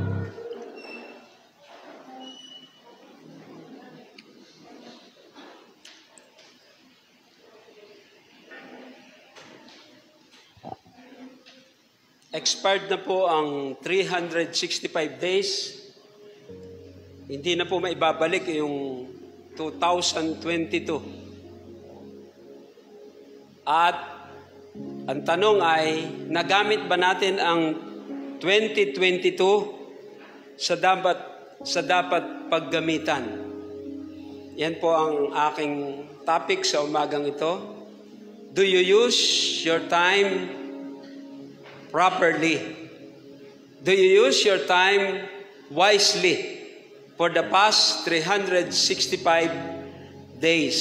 Expired na po ang 365 days. Hindi na po maibabalik yung 2022. At ang tanong ay, nagamit ba natin ang 2022 sa dapat paggamitan? Yan po ang aking topic sa umagang ito. Do you use your time properly? Do you use your time wisely for the past 365 days?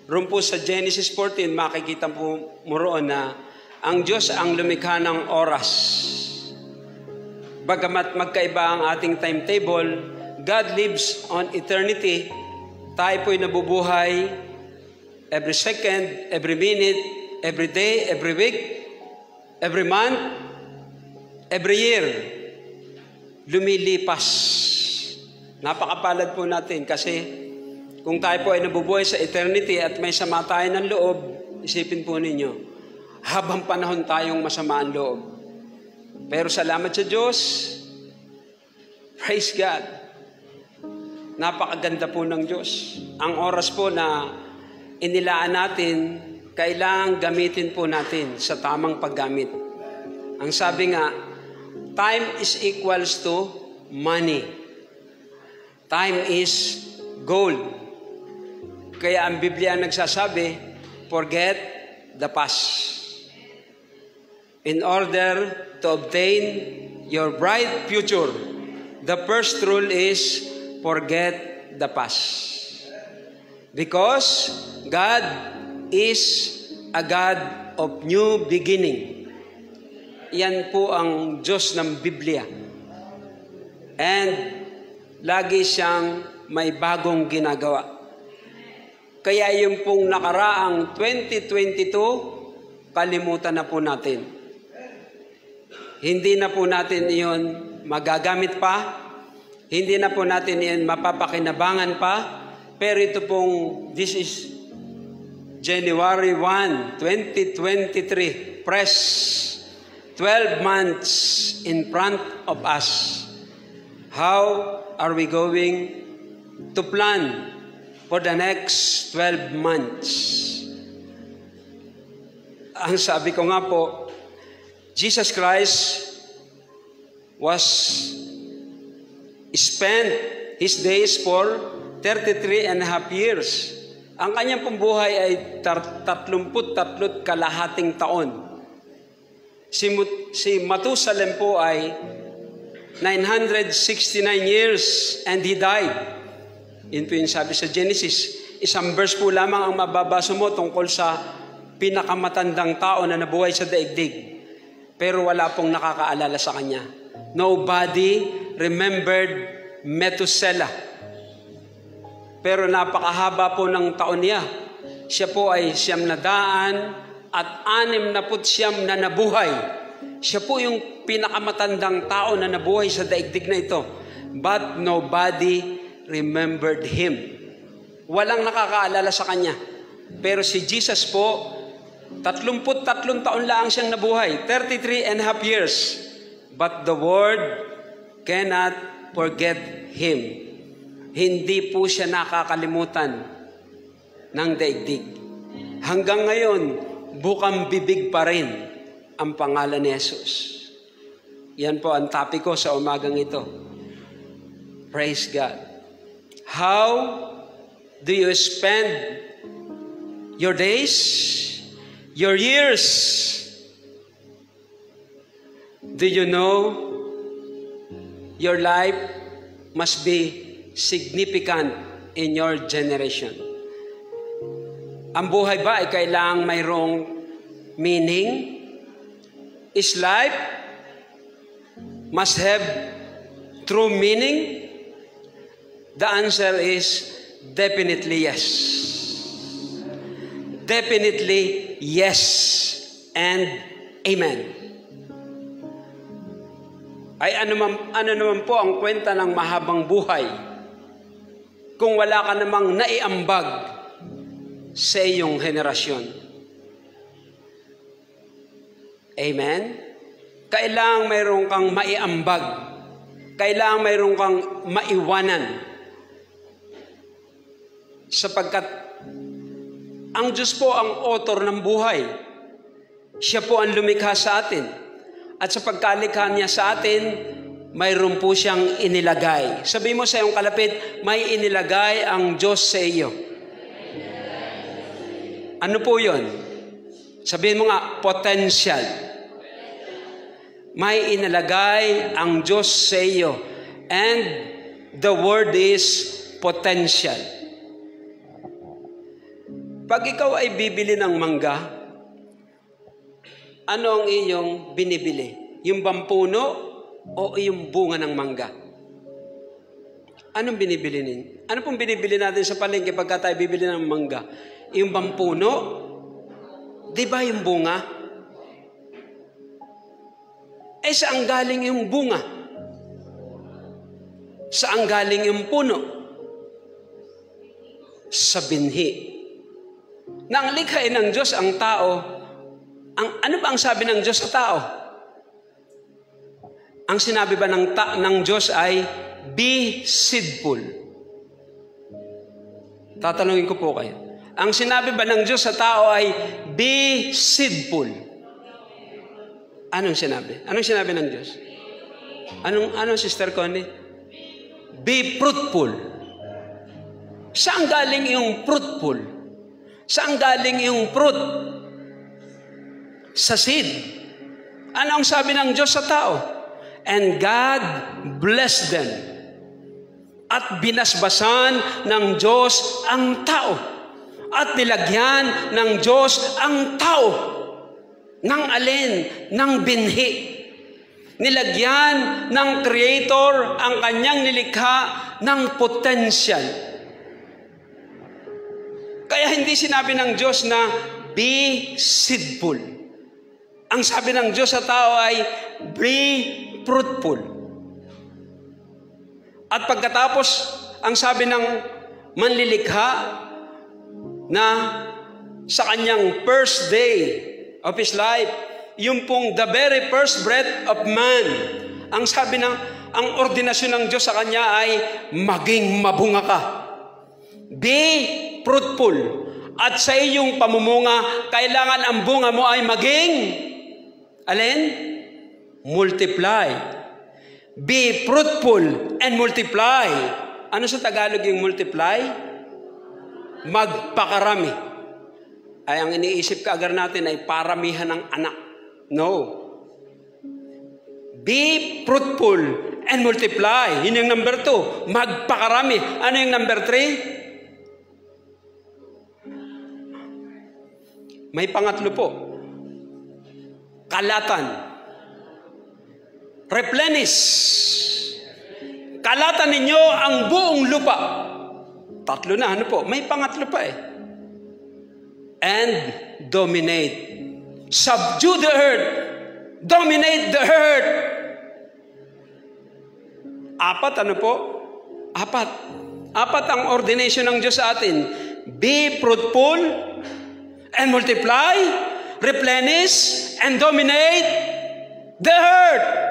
Roon po sa Genesis 14, makikita po mo roon na ang Diyos ang lumikha ng oras. Bagamat magkaiba ang ating timetable, God lives on eternity. Tayo po'y nabubuhay every second, every minute, every day, every week, every month, every year. Lumilipas. Napakapalad po natin kasi kung tayo po ay nabubuhay sa eternity at may sama tayo ng loob, isipin po ninyo, habang panahon tayong masama ang loob. Pero salamat sa Diyos. Praise God. Napakaganda po ng Diyos. Ang oras po na inilaan natin, kailangang gamitin po natin sa tamang paggamit. Ang sabi nga, time is equals to money. Time is gold. Kaya ang Biblia nagsasabi, forget the past. In order to obtain your bright future, the first rule is forget the past. Because God is a God of new beginning. Yan po ang Diyos ng Biblia. And lagi siyang may bagong ginagawa. Kaya yung pong nakaraang 2022, kalimutan na po natin. Hindi na po natin iyon magagamit pa. Hindi na po natin iyon mapapakinabangan pa. Pero ito pong, this is January 1, 2023. Press 12 months in front of us. How are we going to plan for the next 12 months? Ang sabi ko nga po, Jesus Christ was spent his days for 33 and a half years. Ang kanyang pong buhay ay 33 kalahating taon. Si Matusalem po ay 969 years and he died. Yun po yung sabi sa Genesis. Isang verse po lamang ang mababasa mo tungkol sa pinakamatandang tao na nabuhay sa daigdig. Pero wala pong nakakaalala sa kanya. Nobody remembered Methuselah. Pero napakahaba po ng taon niya. Siya po ay 900 at 69 na nabuhay. Siya po yung pinakamatandang tao na nabuhay sa daigdig na ito. But nobody remembered him. Walang nakakaalala sa kanya. Pero si Jesus po, 33 taon lang siyang nabuhay. 33 and a half years. But the world cannot forget him. Hindi po siya nakakalimutan ng daigdig. Hanggang ngayon, bukang bibig pa rin ang pangalan ni Jesus. Yan po ang topic ko sa umagang ito. Praise God. How do you spend your days, your years? Do you know your life must be significant in your generation? Ang buhay ba ay kailangang mayroong meaning? Is life must have true meaning? The answer is definitely yes. Definitely yes and amen. Ay ano naman po ang kwenta ng mahabang buhay kung wala ka namang naiambag sa iyong henerasyon. Amen? Kailangang mayroon kang maiambag. Kailangang mayroon kang maiwanan. Sapagkat ang Diyos po ang author ng buhay. Siya po ang lumikha sa atin. At sa pagkalikha niya sa atin, mayroon po siyang inilagay. Sabi mo sa iyong kalapit, may inilagay ang Diyos sa iyo. Ano po yun? Sabihin mo nga, potential. May inilagay ang Diyos sa iyo. And the word is potential. Pag ikaw ay bibili ng mangga, ano ang iyong binibili? Yung bampuno o yung bunga ng mangga? Anong binibili ninyo? Ano pong binibili natin sa palengke pagka tayo bibili ng mangga? Yung bampuno? Di ba yung bunga? Eh, saan galing yung bunga? Saan galing yung puno? Sa binhi. Nang likhain ng Diyos ang tao, ano ba ang sabi ng Diyos sa tao? Ang sinabi ba ng Diyos ay, be seedful. Tatanungin ko po kayo. Ang sinabi ba ng Diyos sa tao ay, be seedful. Anong sinabi? Anong sinabi ng Diyos? Anong Sister Connie? Be fruitful. Saan galing yung fruitful? Saan galing yung fruit? Sa seed. Ano ang sabi ng Diyos sa tao? And God blessed them. at binasbasan ng Diyos ang tao. At nilagyan ng Diyos ang tao. Ng alin? Ng binhi. Nilagyan ng Creator ang kanyang nilikha ng potential. Kaya hindi sinabi ng Diyos na be seedful. Ang sabi ng Diyos sa tao ay be fruitful. At pagkatapos, ang sabi ng manlilikha na sa kanyang first day of his life, yung pong the very first breath of man, ang sabi ng, ang ordinasyon ng Diyos sa kanya ay maging mabunga ka. Be fruitful. At sa iyong pamumunga, kailangan ang bunga mo ay maging, alin? Multiply. Be fruitful and multiply. Ano sa Tagalog yung multiply? Magpakarami. Ay ang iniisip kaagad natin ay paramihan ng anak. No. Be fruitful and multiply. Yun yung number 2. Magpakarami. Ano yung number 3? May pangatlo po. Kalatan. Replenish. Kalatan ninyo ang buong lupa. 3 na, ano po? May pangatlo pa eh. And dominate. Subdue the earth. Dominate the earth. 4, ano po? 4 ang ordination ng Diyos sa atin. Be fruitful and multiply, replenish, and dominate the earth.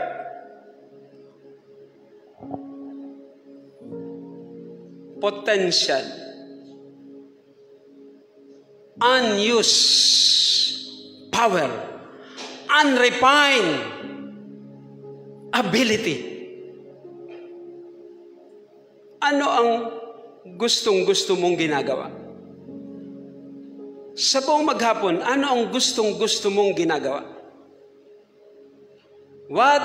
Potential. Unused power. Unrefined ability. Ano ang gustong-gusto mong ginagawa? Sa buong maghapon, ano ang gustong-gusto mong ginagawa? What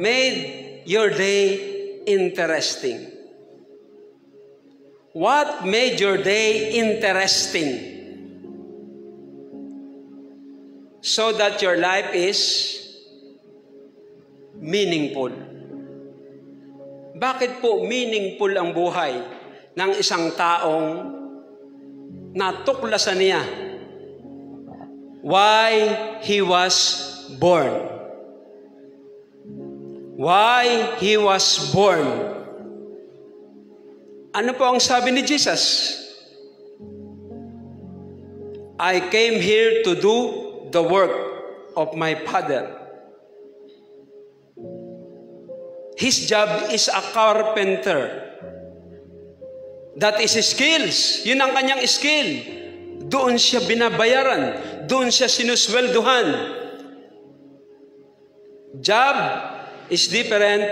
made your day interesting? What made your day interesting? So that your life is meaningful. Bakit po meaningful ang buhay ng isang taong natuklasan niya why he was born? Why he was born? Ano po ang sabi ni Jesus? I came here to do the work of my Father. His job is a carpenter. That is his skills. Yun ang kanyang skill. Doon siya binabayaran. Doon siya sinuswelduhan. Job is different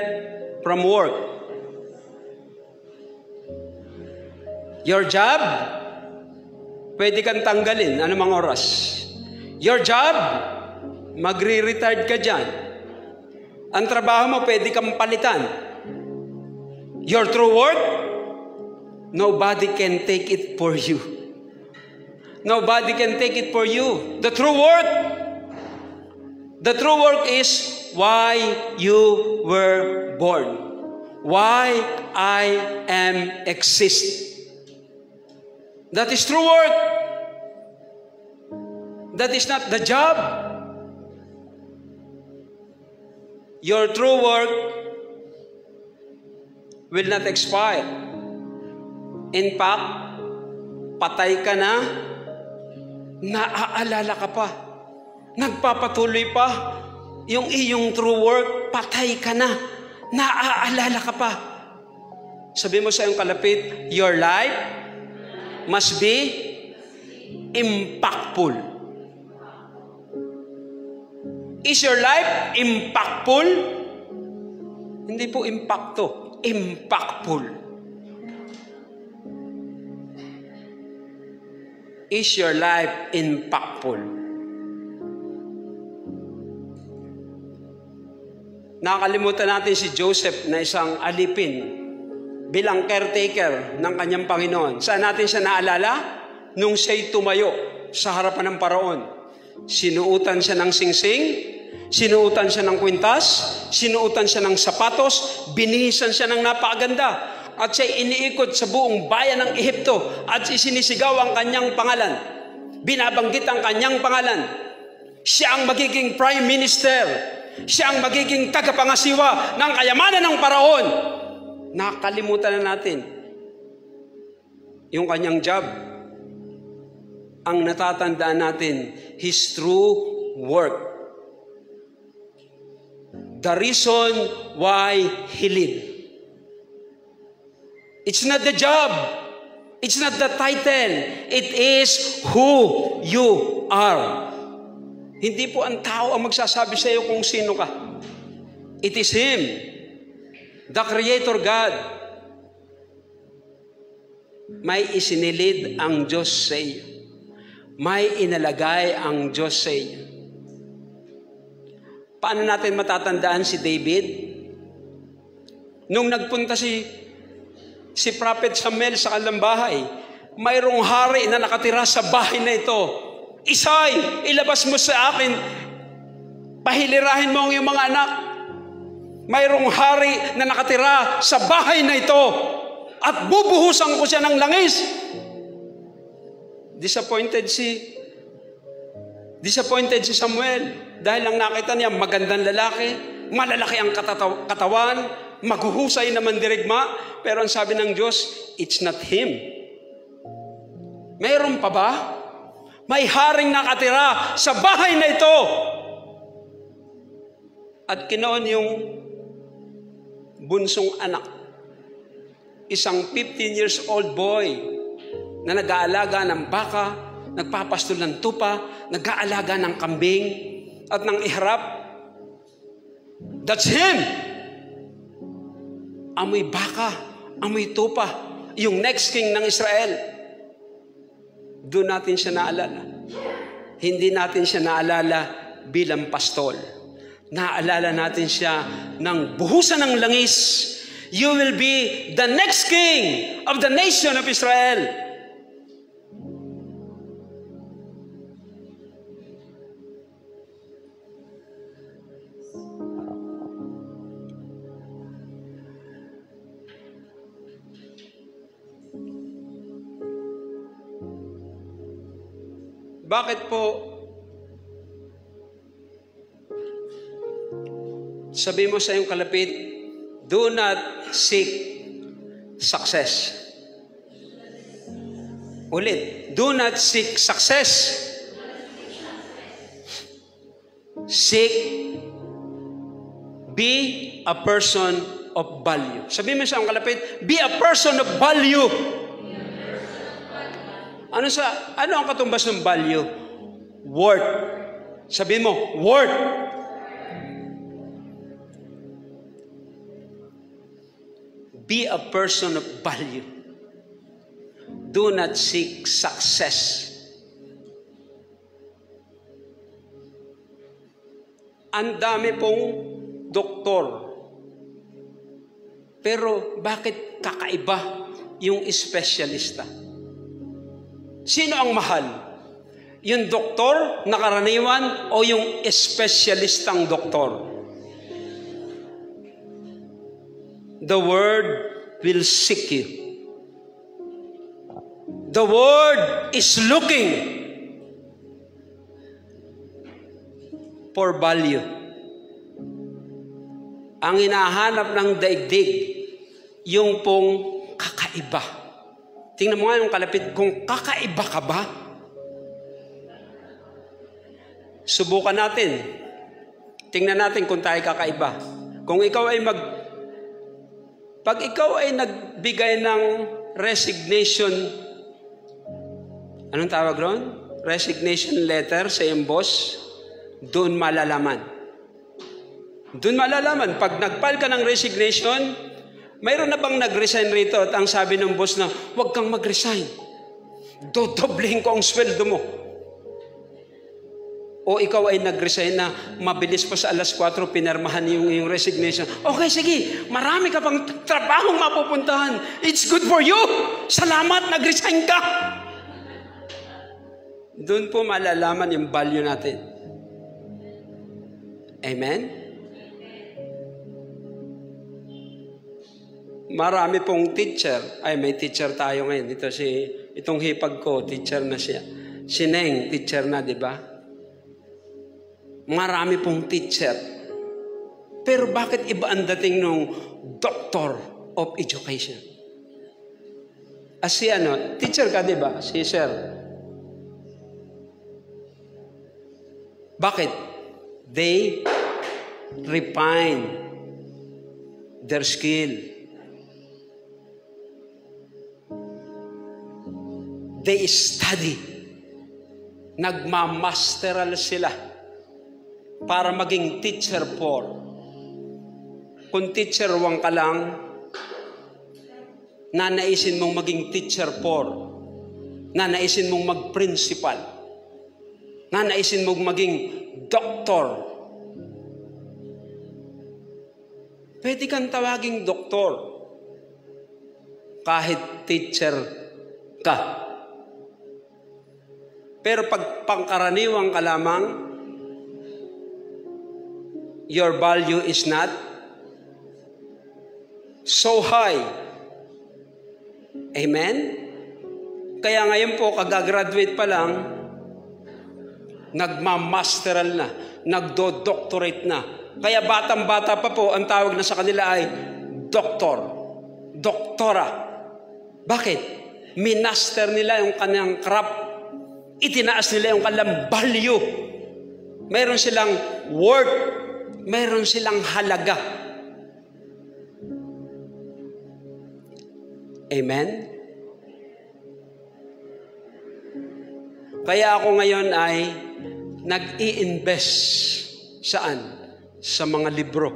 from work. Your job, pwede kang tanggalin anumang oras. Your job, magre-retired ka dyan. Ang trabaho mo, pwede kang palitan. Your true work, nobody can take it for you. Nobody can take it for you. The true work is why you were born. Why I am exist. That is true work. That is not the job. Your true work will not expire. In fact, patay ka na, naaalala ka pa, nagpapatuloy pa, yung iyong true work, patay ka na, naaalala ka pa. Sabi mo sa iyong kalapit, your life must be impactful. Is your life impactful? Hindi po impacto, impactful. Is your life impactful? Nakakalimutan natin si Joseph na isang alipin bilang caretaker ng kanyang Panginoon. Saan natin siya naalala? Nung siya'y tumayo sa harapan ng Paraon. Sinuutan siya ng singsing, sinuutan siya ng kwintas, sinuutan siya ng sapatos, binihisan siya ng napakaganda. At siya'y iniikot sa buong bayan ng Ehipto at isinisigaw ang kanyang pangalan. Binabanggit ang kanyang pangalan. Siya ang magiging prime minister. Siya ang magiging tagapangasiwa ng kayamanan ng Paraon. Nakalimutan na natin yung kanyang job. Ang natatandaan natin, his true work. The reason why he lived. It's not the job. It's not the title. It is who you are. Hindi po ang tao ang magsasabi sa iyo kung sino ka. It is Him, the Creator God. May isinilid ang Diyos sa iyo. May inalagay ang Diyos sa iyo. Paano natin matatandaan si David? Nung nagpunta si Prophet Samuel sa kanilang bahay, mayroong hari na nakatira sa bahay na ito. Isay, ilabas mo sa akin, pahilirahin mo ang iyong mga anak. Mayroong hari na nakatira sa bahay na ito at bubuhusan ko siya ng langis. Disappointed si Samuel dahil lang nakita niya magandang lalaki, malalaki ang katawan, maghuhusay naman dirigma, pero ang sabi ng Diyos, it's not him. Mayroon pa ba? May haring nakatira sa bahay na ito. At kinoon yung bunsong anak, isang 15 years old boy na nag-aalaga ng baka, nagpapastol ng tupa, nag-aalaga ng kambing at ng ihrap. That's him. Amoy baka, amoy tupa, yung next king ng Israel. Doon natin siya naalala. Hindi natin siya naalala bilang pastol. Naalala natin siya ng buhusan ng langis. You will be the next king of the nation of Israel. Bakit po sabi mo sa iyong kalapit, do not seek success. Ulit, do not seek success. Seek, be a person of value. Sabi mo sa iyong kalapit, be a person of value. Ano ang katumbas ng value? Worth. Sabihin mo, worth. Be a person of value. Do not seek success. Ang dami pong doktor. Pero bakit kakaiba yung espesyalista? Sino ang mahal? Yung doktor na karaniwan o yung espesyalistang doktor? The word will seek you. The word is looking for value. Ang hinahanap ng daigdig, yung pong kakaiba. Tingnan mo nga yung kalapit, kung kakaiba ka ba? Subukan natin. Tingnan natin kung tayo kakaiba. Kung ikaw ay pag ikaw ay nagbigay ng resignation, anong tawag ron? Resignation letter sa iyong boss, doon malalaman. Doon malalaman. Pag nag-file ka ng resignation, mayroon na bang nag-resign rito at ang sabi ng boss na, huwag kang mag-resign. Dodoblehin ko ang sweldo mo. O O ikaw ay nag-resign na, mabilis pa sa alas 4, pinirmahan yung iyong resignation. Okay, sige, marami ka pang trabahong mapupuntahan. It's good for you. Salamat, nag-resign ka. Doon po malalaman yung value natin. Amen? Marami pong teacher. Ay, may teacher tayo ngayon. Itong hipag ko, teacher na siya. Si Neng, teacher na, di ba? Marami pong teacher. Pero bakit iba ang dating nung doctor of education? Si teacher ka, di ba? Si sir. Bakit? They refine their skill. They study. Nagmamasteral sila para maging teacher 4. Kung teacher 1 ka lang, nanaisin mong maging teacher 4. Nanaisin mong mag-principal. Nanaisin mong maging doktor. Pwede kang tawaging doktor kahit teacher ka. Pero pag pangkaraniwang ka lamang, your value is not so high. Amen? Kaya ngayon po, kagagraduate pa lang, nagmamasteral na, nagdo-doctorate na. Kaya batang-bata pa po, ang tawag na sa kanila ay doktor, doktora. Bakit? Minaster nila yung kanyang craft. Itinaas nila yung kanilang value. Meron silang worth. Meron silang halaga. Amen? Kaya ako ngayon ay nag-i-invest saan? Sa mga libro.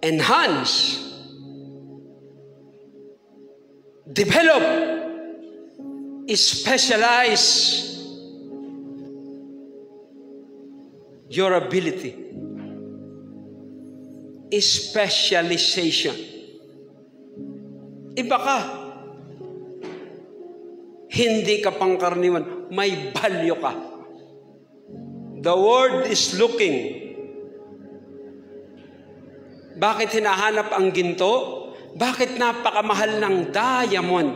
Enhance. Develop. Specialize your ability. Specialization. Iba ka. Hindi ka pangkaraniwan. May value ka. The world is looking. Bakit hinahanap ang ginto? Bakit napakamahal ng diamond?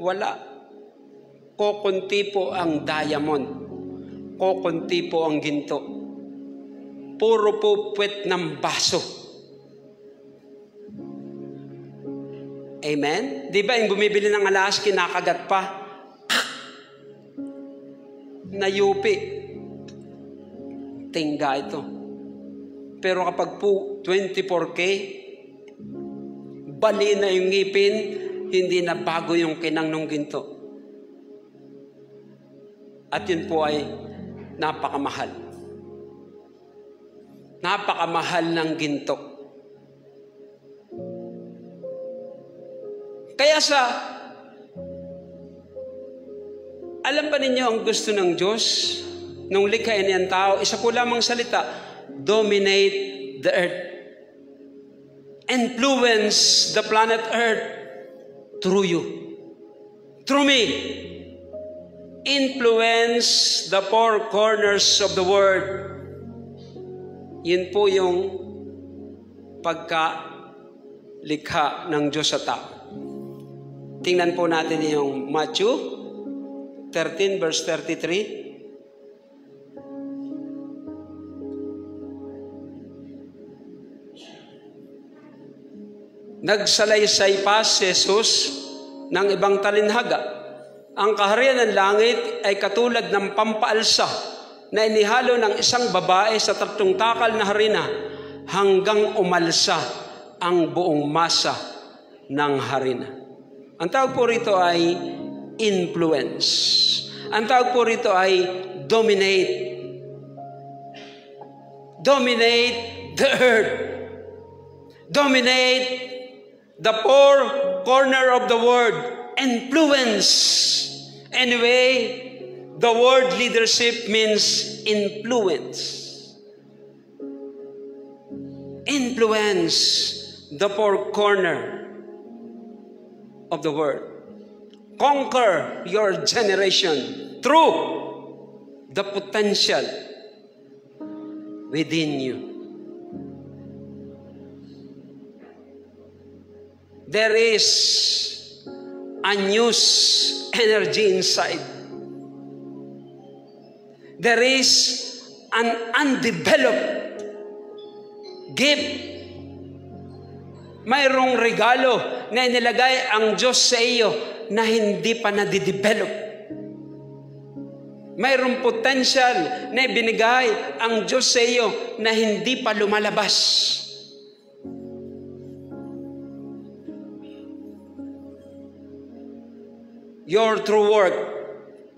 Wala. Kokonti po ang diamond. Kokonti po ang ginto. Puro po puwet ng baso. Amen? Di ba yung bumibili ng alas, kinakagat pa? Nayupi. Tingga ito. Pero kapag po 24K, bali na yung ngipin, hindi na bago yung kinang ng ginto. At yun po ay napakamahal. Napakamahal ng ginto. Kaya alam ba ninyo ang gusto ng Diyos nung likhain niya ang tao? Isa po lamang salita, dominate the earth. Influence the planet earth through you. Through me. Influence the four corners of the world. Yun po yung pagkalikha ng Diyos sa tao. Tingnan po natin yung Matthew 13 verse 33. Nagsalaysay pa si Jesus ng ibang talinhaga. Ang kaharian ng langit ay katulad ng pampaalsa na inihalo ng isang babae sa 3 takal na harina hanggang umalsa ang buong masa ng harina. Ang tawag po rito ay influence. Ang tawag po rito ay dominate. Dominate the earth. Dominate the four corner of the world. Influence Anyway, the word leadership means influence. Influence the four corner of the world. Conquer your generation through the potential within you. There is a news energy inside. There is an undeveloped gift. Mayroong regalo na inilagay ang Diyos sa iyo na hindi pa nadidevelop. Mayroong potential na ibinigay ang Diyos sa iyo na hindi pa lumalabas. Your true work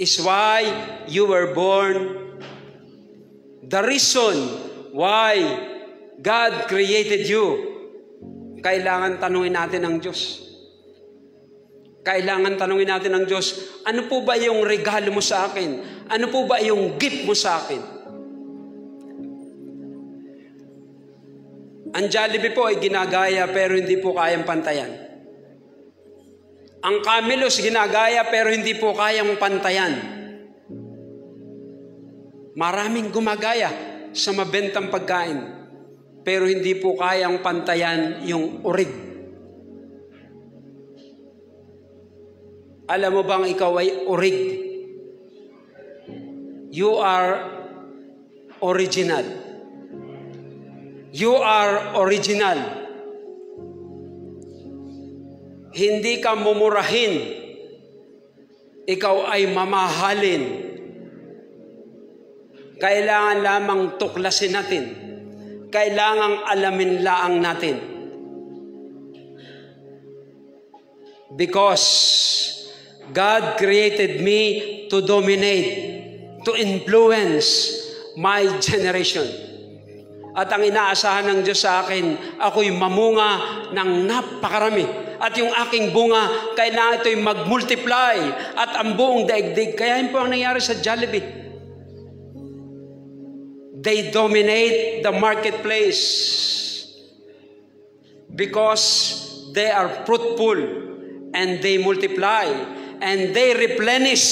is why you were born. The reason why God created you. Kailangan tanungin natin ang Diyos. Kailangan tanungin natin ang Diyos, ano po ba yung regalo mo sa akin? Ano po ba yung gift mo sa akin? Ang Jollibee po ay ginagaya pero hindi po kayang pantayan. Ang Camelos ginagaya pero hindi po kayang pantayan. Maraming gumagaya sa mabentang pagkain pero hindi po kayang pantayan yung urig. Alam mo bang ikaw ay urig? You are original. You are original. Hindi ka mumurahin. Ikaw ay mamahalin. Kailangan lamang tuklasin natin. Kailangang alamin laang natin. Because God created me to dominate, to influence my generation. At ang inaasahan ng Diyos sa akin, ako'y mamunga ng napakarami. At yung aking bunga, kailangan ito'y mag-multiply at ang buong daigdig. Kaya yun po ang nangyari sa Jollibee. They dominate the marketplace because they are fruitful and they multiply and they replenish.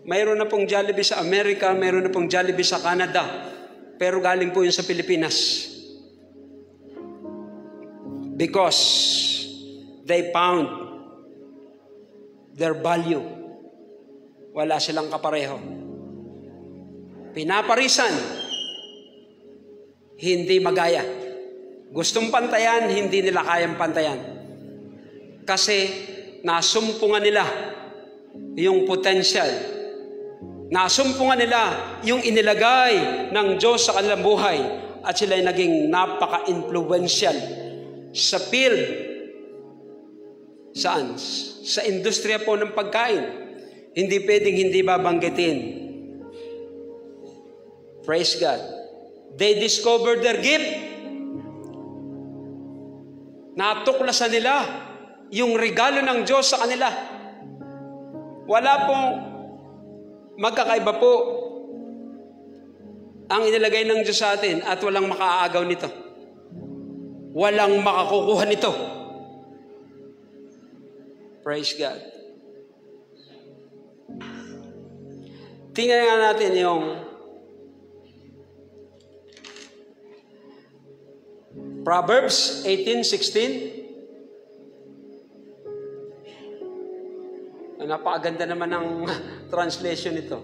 Mayroon na pong Jollibee sa Amerika, mayroon na pong Jollibee sa Canada, pero galing po yun sa Pilipinas. Because they found their value. Wala silang kapareho. Pinaparisan, hindi magaya. Gustong pantayan, hindi nila kayang pantayan. Kasi nasumpungan nila yung potential. Nasumpungan nila yung inilagay ng Diyos sa kanilang buhay. At sila ay naging napaka-influential sa field. Saan? Sa industriya po ng pagkain. Hindi pwedeng hindi babanggitin. Praise God. They discovered their gift. Natuklasan nila yung regalo ng Diyos sa kanila. Wala pong magkakaiba po ang inilagay ng Diyos sa atin at walang makaaagaw nito. Walang makakukuha nito. Praise God. Tingnan nga natin yung Proverbs 18:16. Napakaganda naman ng translation nito.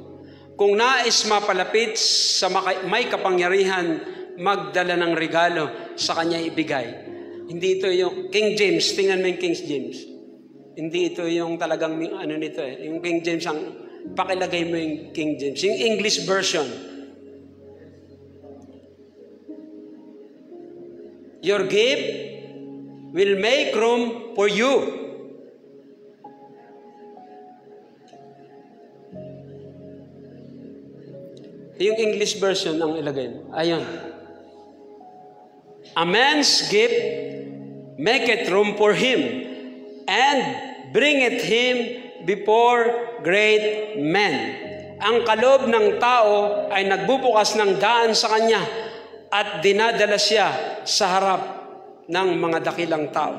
Kung nais mapalapit sa may kapangyarihan, magdala ng regalo sa kanya ibigay. Hindi ito yung King James. Tingnan mo yung King James. Hindi ito yung talagang ano nito eh. Yung King James, ang pakilagay mo yung King James. Yung English version. Your gift will make room for you. Yung English version ang ilagay mo. Ayun. A man's gift maketh room for him and bringeth him before great men. Ang kaloob ng tao ay nagbubukas ng daan sa kanya at dinadala siya sa harap ng mga dakilang tao.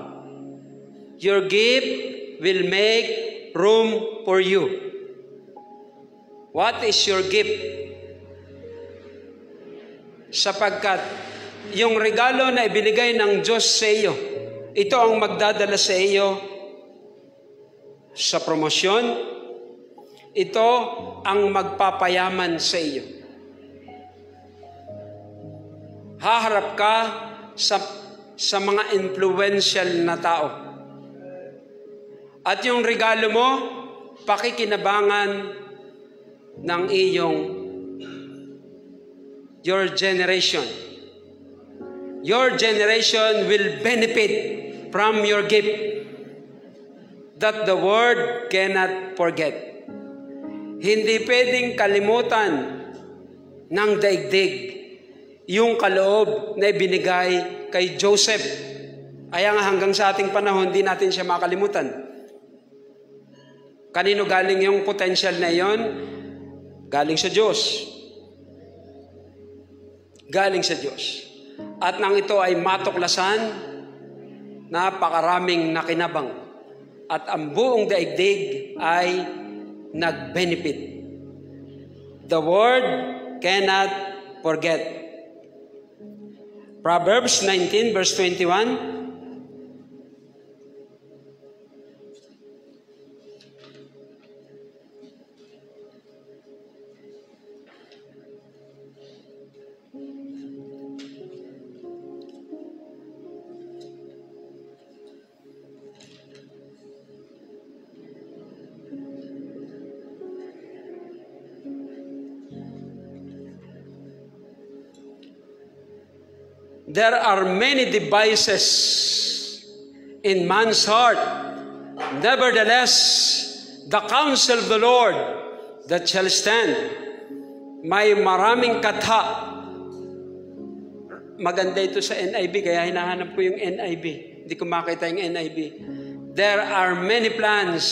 Your gift will make room for you. What is your gift? Sapagkat yung regalo na ibinigay ng Diyos sa iyo, ito ang magdadala sa iyo sa promosyon. Ito ang magpapayaman sa iyo. Haharap ka sa mga influential na tao. At yung regalo mo, pakikinabangan ng your generation. Your generation will benefit from your gift that the world cannot forget. Hindi pwedeng kalimutan ng daigdig yung kaloob na ibinigay kay Joseph. Kaya nga hanggang sa ating panahon, hindi natin siya makalimutan. Kanino galing yung potential na yon? Galing sa Diyos. Galing sa Diyos. At nang ito ay matuklasan, napakaraming nakinabang. At ang buong daigdig ay nag-benefit. The word cannot forget. Proverbs 19 verse 21. There are many devices in man's heart. Nevertheless, the counsel of the Lord that shall stand. May maraming katha. Maganda ito sa NIV, kaya hinahanap ko yung NIV. Hindi ko makita yung NIV. There are many plans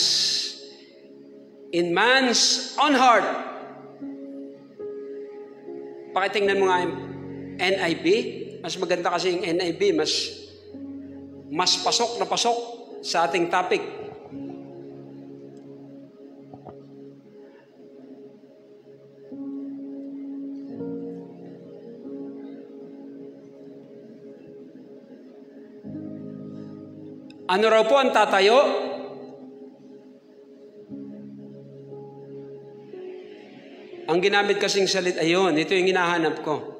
in man's own heart. Pakitingnan mo nga yung NIV. Mas maganda kasi yung NIV, mas pasok na pasok sa ating topic. Ano raw po ang tatayo? Ang ginamit kasing salit, ayun, ito yung hinahanap ko.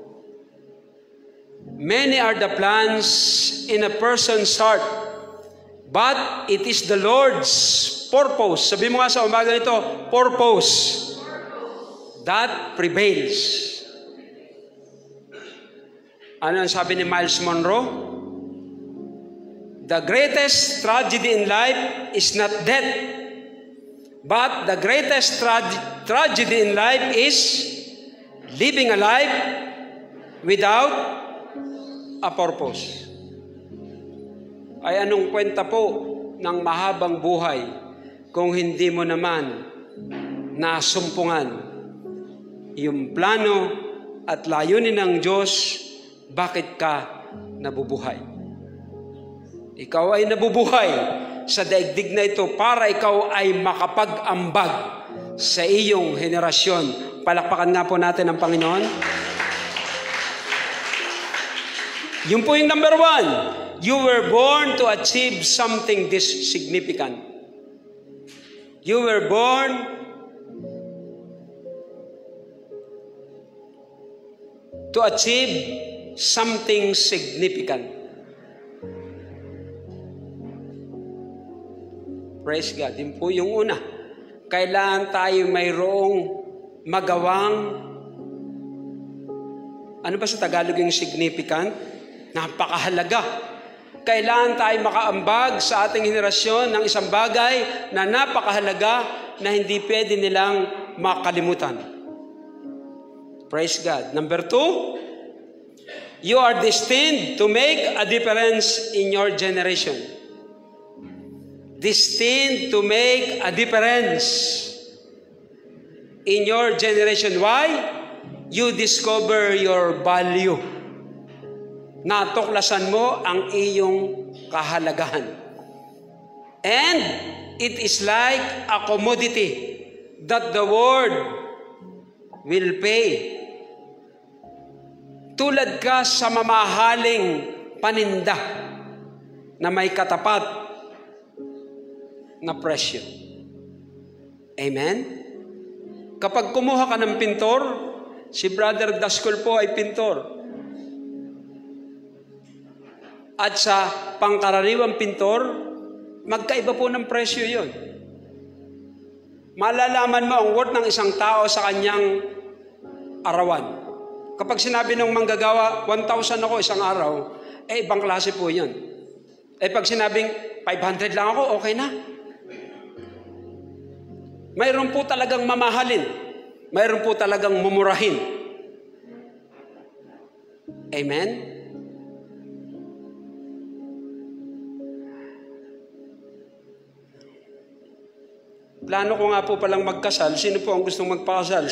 Many are the plans in a person's heart, but it is the Lord's purpose. Sabi mo nga sa umaga nito, purpose that prevails. Ano ang sabi ni Miles Monroe? The greatest tragedy in life is not death, but the greatest tragedy in life is living a life without a purpose. Ay anong kwenta po ng mahabang buhay kung hindi mo naman nasumpungan yung plano at layunin ng Diyos, bakit ka nabubuhay? Ikaw ay nabubuhay sa daigdig na ito para ikaw ay makapag-ambag sa iyong henerasyon. Palakpakan nga po natin ang Panginoon. Yun po yung number 1. You were born to achieve something this significant. You were born to achieve something significant. Praise God. Yun po yung una. Kailangan tayo mayroong magawang, ano ba sa Tagalog yung significant? Napakahalaga. Kailangan tayo makaambag sa ating henerasyon ng isang bagay na napakahalaga na hindi pwede nilang makalimutan. Praise God. Number 2, you are destined to make a difference in your generation. destined to make a difference in your generation. Why? You discover your value. Natuklasan mo ang iyong kahalagahan. And it is like a commodity that the world will pay. Tulad ka sa mamahaling paninda na may katapat na presyo. Amen? Kapag kumuha ka ng pintor, si Brother Daskol po ay pintor. At sa pangkaraniwang pintor, magkaiba po ng presyo yun. Malalaman mo ang worth ng isang tao sa kanyang arawan. Kapag sinabi ng manggagawa, 1,000 ako isang araw, ibang klase po yun. Pag sinabing 500 lang ako, okay na. Mayroon po talagang mamahalin. Mayroon po talagang mumurahin. Amen? Plano ko nga po palang magkasal. Sino po ang gustong magpakasal?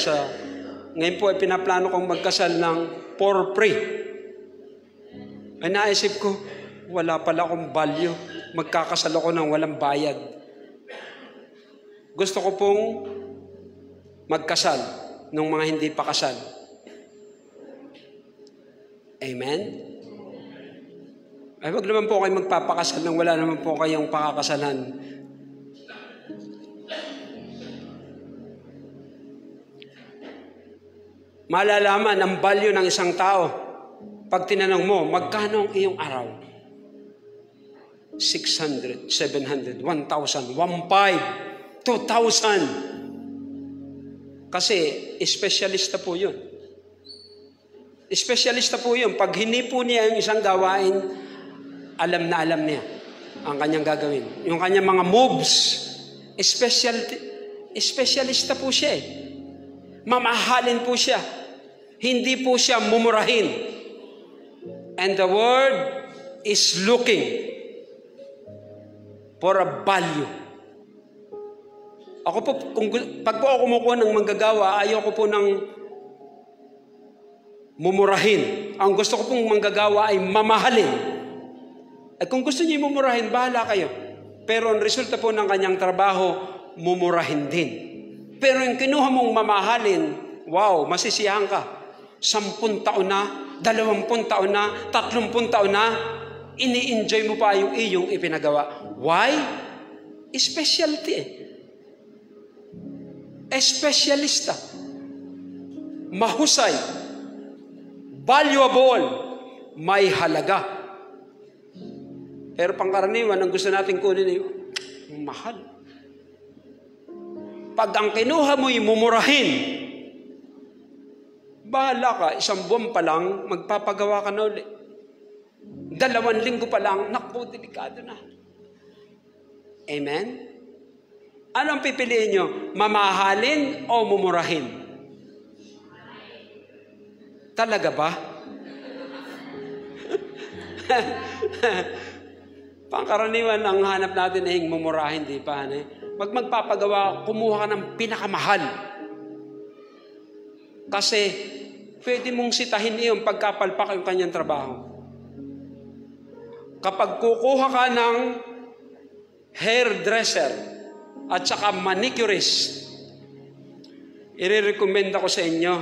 Ngayon po ay pinaplano kong magkasal ng for free. Ay naisip ko, wala pala akong value. Magkakasal ako ng walang bayad. Gusto ko pong magkasal ng mga hindi pa kasal. Amen? Ay wag naman po kayo magpapakasal nang wala naman po kayong pakakasalan. Malalaman ang value ng isang tao pag tinanong mo, magkano ang iyong araw? 600, 700, 1,000, 1,500, 2,000. Kasi espesyalista po yun. Espesyalista po yun. Pag hindi po niya yung isang gawain, alam na alam niya ang kanyang gagawin. Yung kanyang mga moves, espesyalista po siya. Mamahalin po siya. Hindi po siya mumurahin. And the world is looking for a value. Ako po, pag po ako kumukuha ng manggagawa, ayoko po ng mumurahin. Ang gusto ko pong manggagawa ay mamahalin. At kung gusto niyo mumurahin, bahala kayo. Pero ang resulta po ng kanyang trabaho, mumurahin din. Pero yung kinuha mong mamahalin, wow, masisiyahan ka. 10 taon na, 20 taon na, 30 taon na, ini-enjoy mo pa yung iyong ipinagawa. Why? Specialty Espesyalista. Mahusay. Valuable. May halaga. Pero pangkaraniwan, ang gusto natin kunin ay mahal. Pag ang kinuha mo'y mumurahin, bahala ka, 1 buwan pa lang, magpapagawa ka na ulit. 2 linggo pa lang, nakpo, delikado na. Amen? Anong pipiliin nyo? Mamahalin o mumurahin? Talaga ba? Pangkaraniwan, ang hanap natin ay mumurahin, di pa? Pag magpapagawa, kumuha ka ng pinakamahal. Kasi, pwede mong sitahin iyon pagkapalpak yung kanyang trabaho. Kapag kukuha ka ng hairdresser at saka manicurist, i-recommend ako sa inyo.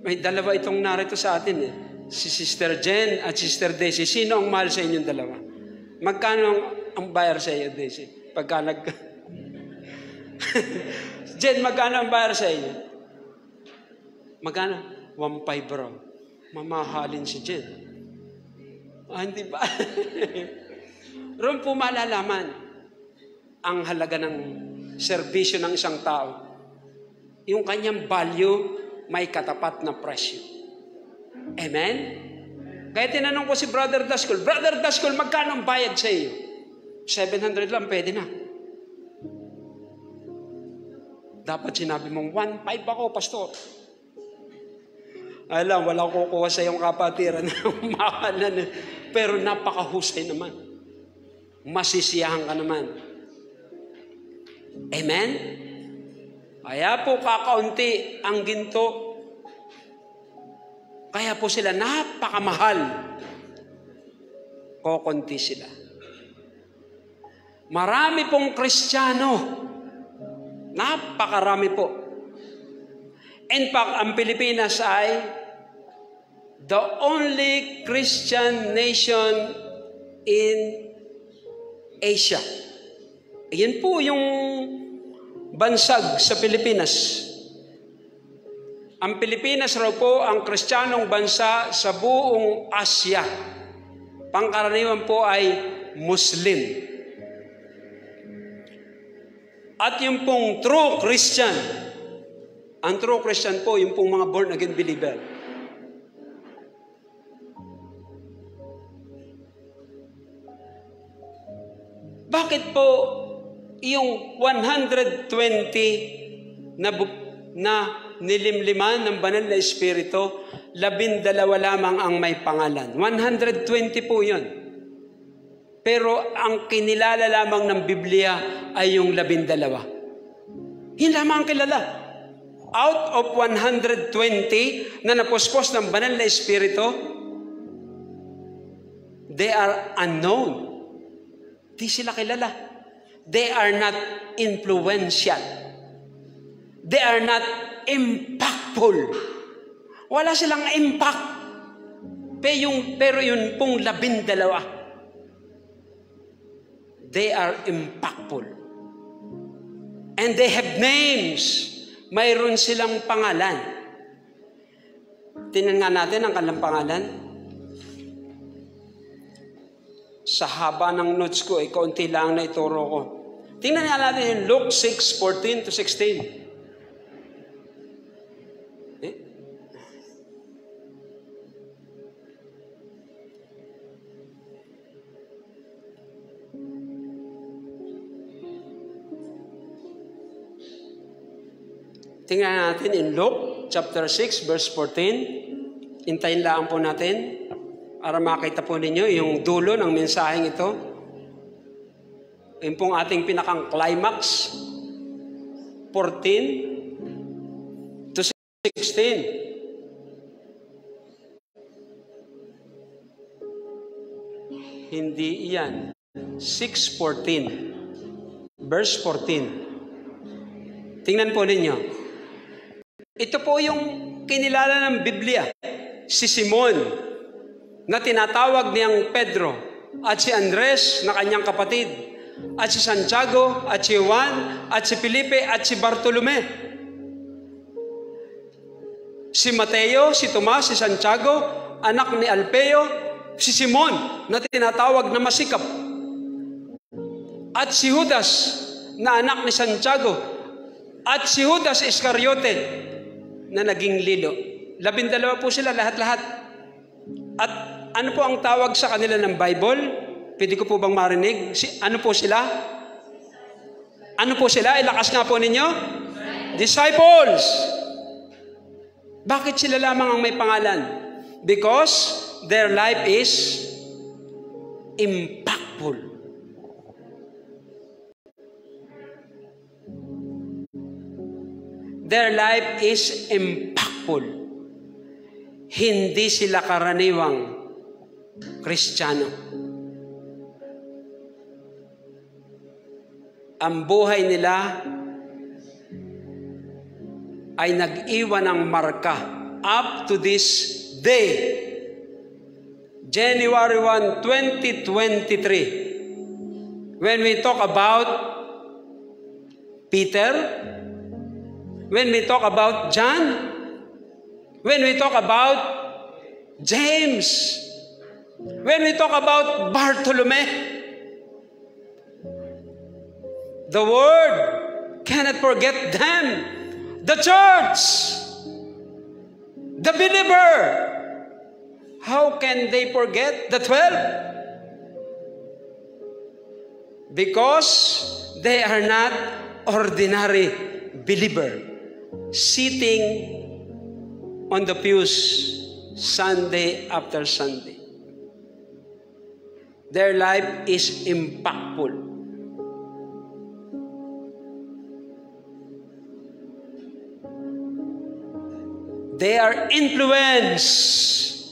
May 2 itong narito sa atin Si Sister Jen at Sister Daisy. Sino ang mahal sa inyong 2? Magkano ang bayar sa iyo, Daisy? Pagka Jen, magkano ang bayar sa inyo? Magkano? 1,500 raw. Mamahalin si Jen. Hindi ba? Roon po malalaman ang halaga ng serbisyo ng isang tao. Yung kanyang value, may katapat na presyo. Amen? Kaya tinanong ko si Brother Daskol, Brother Daskol, magkano ang bayad sa iyo? 700 lang, pwede na. Dapat sinabi mong, 1,500 ako, pastor. Alam, walang kukuha sa iyong kapatiran ng makalan. Pero napakahusay naman. masisiyahan ka naman. Amen? Kaya po kakaunti ang ginto. Kaya po sila napakamahal. Kokonti sila. Marami pong Kristiyano. Napakarami po. In fact, ang Pilipinas ay the only Christian nation in Asia. Yan po yung bansag sa Pilipinas. Ang Pilipinas raw po ang Kristiyanong bansa sa buong Asia. Pangkaraniwan po ay Muslim. At yung pong true Christian, ang true Christian po, yung pong mga born again believer. Bakit po yung 120 na nilimliman ng banal na Espiritu, 12 lamang ang may pangalan. 120 po yun. Pero ang kinilala lamang ng Biblia ay yung 12. Yun lamang ang kilala. Out of 120 na napuspos ng banal na Espiritu, they are unknown. Di sila kilala. They are not influential. They are not impactful. Wala silang impact. Pero yun pong 12, they are impactful. And they have names. Mayroon silang pangalan. Tingnan nga natin ang kanilang pangalan. Sa haba ng notes ko, kaunti lang na ituro ko. Tingnan nga natin yung Luke 6:14 to 16. Tingnan natin in Luke chapter 6 verse 14. Hintayin lang po natin para makita po ninyo yung dulo ng mensaheng ito. Yung pong ating pinakang climax. 14 to 16. Hindi iyan. 6:14. Verse 14. Tingnan po ninyo. Ito po yung kinilala ng Biblia. Si Simon, na tinatawag niyang Pedro, at si Andres, na kanyang kapatid, at si Santiago, at si Juan, at si Felipe, at si Bartolome. Si Mateo, si Tomas, si Santiago, anak ni Alpeo, si Simon, na tinatawag na masikap, at si Judas, na anak ni Santiago, at si Judas Iscariote, na naging lilo. 12 po sila lahat-lahat. At ano po ang tawag sa kanila ng Bible? Pwede ko po bang marinig? Ano po sila? Ano po sila? Ilakas nga po ninyo. Disciples. Bakit sila lamang ang may pangalan? Because their life is impactful. Their life is impactful. Hindi sila karaniwang Kristiyano. Ang buhay nila ay nag-iwan ng marka up to this day. January 1, 2023. When we talk about Peter, when we talk about John, when we talk about James, when we talk about Bartolome, the world cannot forget them. The church, the believer, how can they forget the 12? Because they are not ordinary believer. Sitting on the pews Sunday after Sunday. Their life is impactful. They are influenced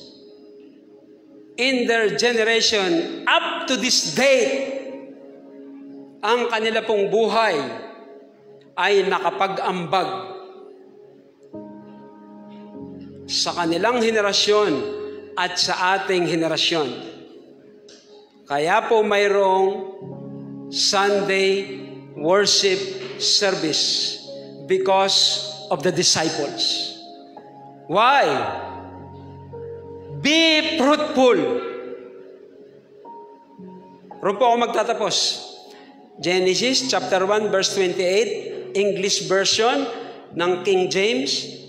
in their generation up to this date. Ang kanila pong buhay ay nakapag-ambag sa kanilang henerasyon at sa ating henerasyon. Kaya po mayroong Sunday worship service because of the disciples. Why? Be fruitful. Roon po ako magtatapos. Genesis chapter 1 verse 28, English version ng King James.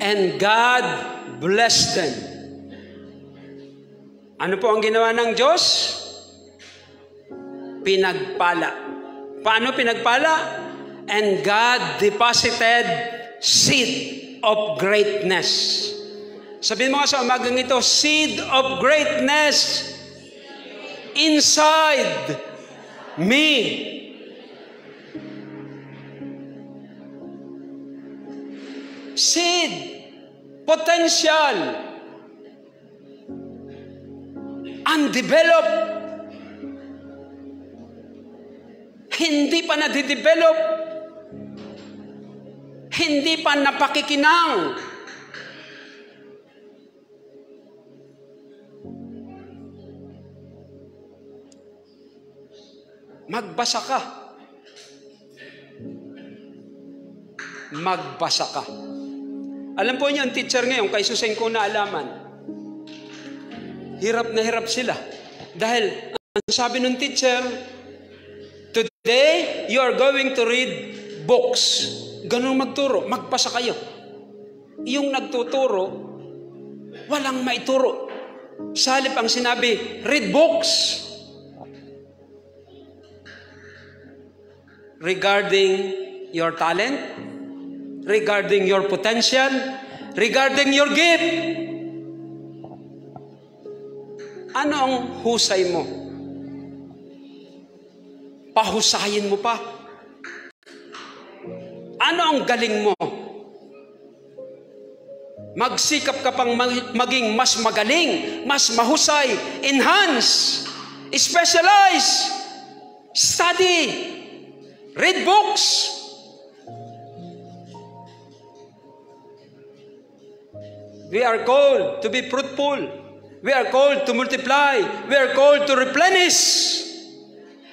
And God blessed them. Ano po ang ginawa ng Diyos? Pinagpala. Paano pinagpala? And God deposited seed of greatness. Sabihin mo nga sa umagang ito, seed of greatness inside me. Seed, potential, undeveloped, hindi pa nadidevelop, hindi pa napakikinang. Magbasa ka. Magbasa ka. Alam po niyo, ang teacher ngayon, kay Susan ko naalaman, hirap na hirap sila. Dahil, ang sabi ng teacher, today, you are going to read books. Ganun magturo, magbasa kayo. Yung nagtuturo, walang maituro. Sa halip ang sinabi, read books. Regarding your talent, regarding your potential, regarding your gift. Ano ang husay mo? Pahusayin mo pa. Ano ang galing mo? Magsikap ka pang maging mas magaling, mas mahusay, enhance, specialize, study, read books. We are called to be fruitful. We are called to multiply. We are called to replenish.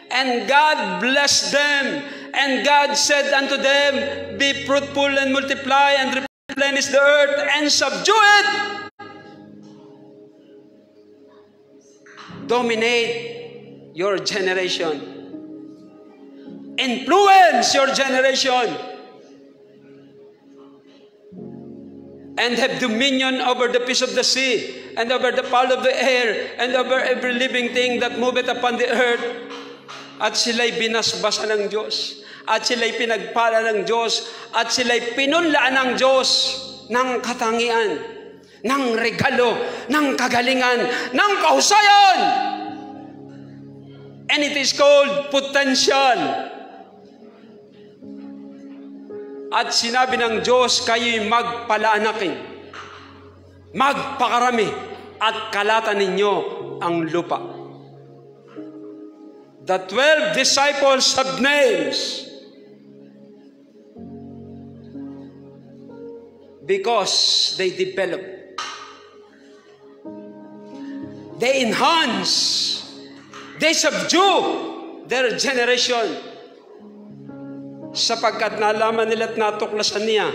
And God blessed them. And God said unto them, be fruitful and multiply and replenish the earth and subdue it. Dominate your generation. Influence your generation. And have dominion over the fish of the sea, and over the fowl of the air, and over every living thing that moveth upon the earth. At sila'y binasbasa ng Diyos, at sila'y pinagpala ng Diyos, at sila'y pinunlaan ng Diyos ng katangian, ng regalo, ng kagalingan, ng kahusayan. And it is called potential. At sinabi ng Diyos, kayo'y magpalaanakin, magpakarami, at kalatan ninyo ang lupa. The 12 disciples have names because they develop. They enhance. They subdue their generation. Sapagkat nalaman nila at natuklasan niya,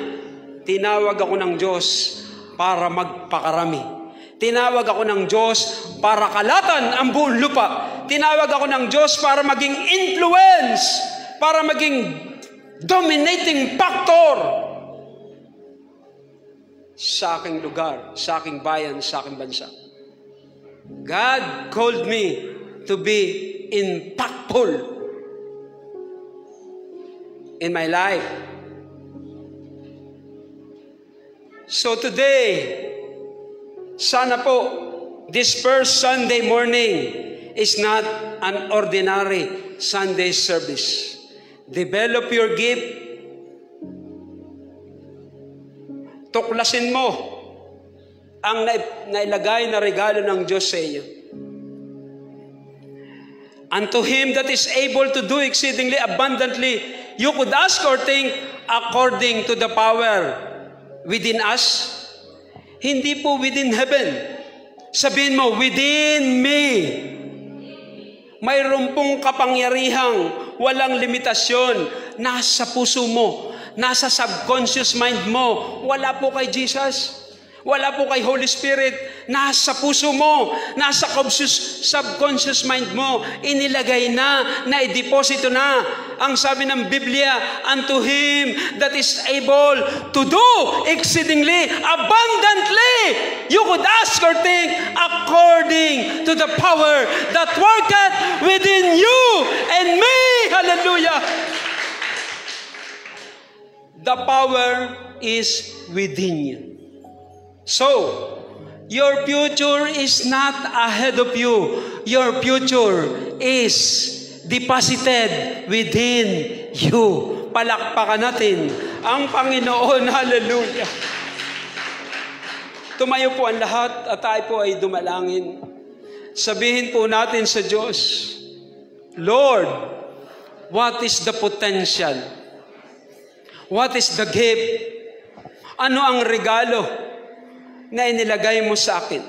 tinawag ako ng Diyos para magpakarami. Tinawag ako ng Diyos para kalatan ang buong lupa. Tinawag ako ng Diyos para maging influence, para maging dominating factor sa aking lugar, sa aking bayan, sa aking bansa. God called me to be impactful in my life. So today, sana po, this first Sunday morning is not an ordinary Sunday service. Develop your gift. Tuklasin mo ang nailagay na regalo ng Diyos sa iyo. Unto Him that is able to do exceedingly abundantly, you could ask or think according to the power within us. Hindi po within heaven. Sabihin mo, within me. Mayroon pong kapangyarihang walang limitasyon. Nasa puso mo. Nasa subconscious mind mo. Wala po kay Jesus. Wala po kay Holy Spirit. Nasa puso mo. Nasa subconscious mind mo. Inilagay na. Naideposito na. Ang sabi ng Biblia, unto Him that is able to do exceedingly abundantly. You could ask or think according to the power that worketh within you and me. Hallelujah. The power is within you. So, your future is not ahead of you. Your future is deposited within you. Palakpakan natin ang Panginoon. Hallelujah. Tumayo po ang lahat at tayo po ay dumalangin. Sabihin po natin sa Diyos, Lord, what is the potential? What is the gift? Ano ang regalo na inilagay mo sa akin?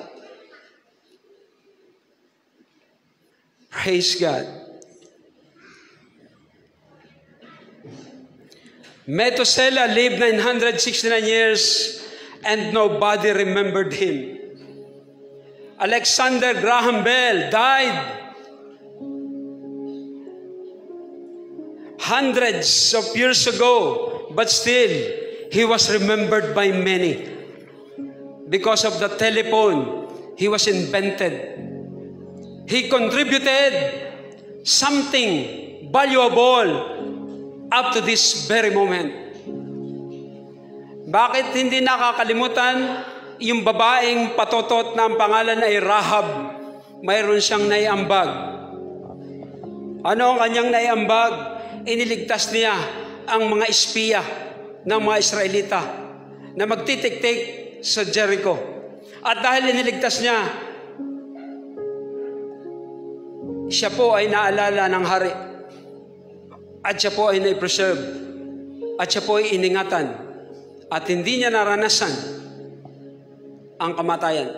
Praise God. Methuselah lived 969 years and nobody remembered him. Alexander Graham Bell died hundreds of years ago, but still, he was remembered by many. Because of the telephone, he was invented. He contributed something valuable up to this very moment. Bakit hindi nakakalimutan yung babaeng patotot na ang pangalan ay Rahab? Mayroon siyang naiambag. Ano ang kanyang naiambag? Iniligtas niya ang mga espiya ng mga Israelita na magtitik-tik sa Jericho. At dahil iniligtas niya, siya po ay naalala ng hari. At siya po ay na-preserve. At siya po ay iningatan. At hindi niya naranasan ang kamatayan.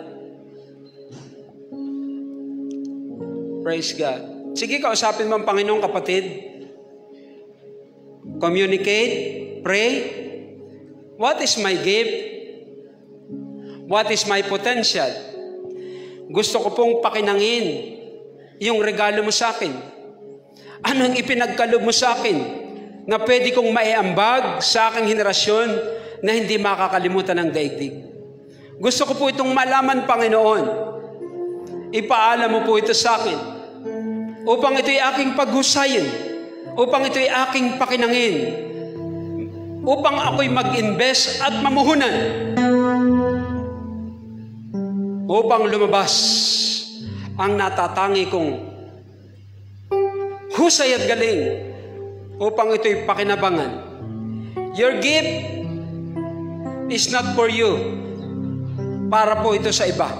Praise God. Sige, kausapin mo ang Panginoong, kapatid. Communicate, pray. What is my gift? What is my potential? Gusto ko pong pakinangin yung regalo mo sa akin. Anong ipinagkaloob mo sa akin na pwede kong maiambag sa aking henerasyon na hindi makakalimutan ng daigdig? Gusto ko po itong malaman, Panginoon. Ipaalam mo po ito sa akin upang ito'y aking paghusayin, upang ito'y aking pakinangin, upang ako'y mag-invest at mamuhunan, upang lumabas ang natatangi kong husay at galing, upang ito'y pakinabangan. Your gift is not for you, para po ito sa iba.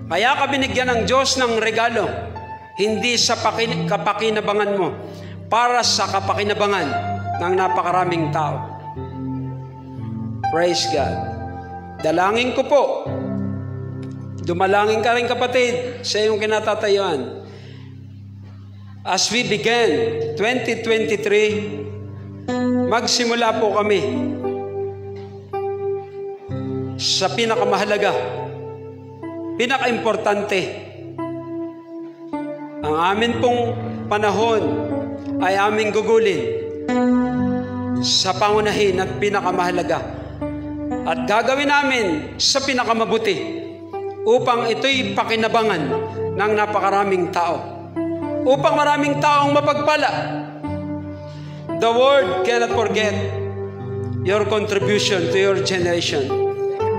Kaya ka binigyan ng Diyos ng regalo, hindi sa kapakinabangan mo, para sa kapakinabangan ng napakaraming tao. Praise God. Dalangin ko po, dumalangin ka rin, kapatid, sa iyong kinatatayuan. As we begin 2023, magsimula po kami sa pinakamahalaga, pinakaimportante. Ang amin pong panahon ay aming gugulin sa pangunahin at pinakamahalaga. At gagawin namin sa pinakamabuti upang ito'y pakinabangan ng napakaraming tao. upang maraming taong mapagpala. The world cannot forget your contribution to your generation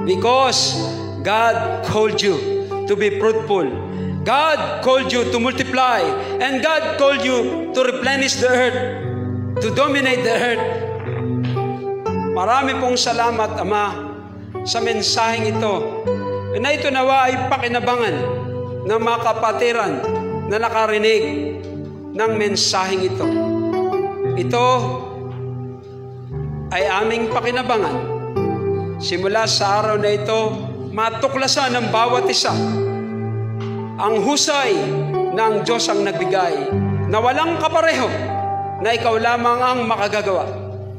because God called you to be fruitful. God called you to multiply, and God called you to replenish the earth, to dominate the earth. Marami pong salamat, Ama, sa mensaheng ito, na ito nawa ay pakinabangan ng mga kapatiran na nakarinig ng mensaheng ito. Ito ay aming pakinabangan. Simula sa araw na ito, matuklasan ng bawat isa ang husay ng Diyos ang nagbigay, na walang kapareho, na ikaw lamang ang makagagawa.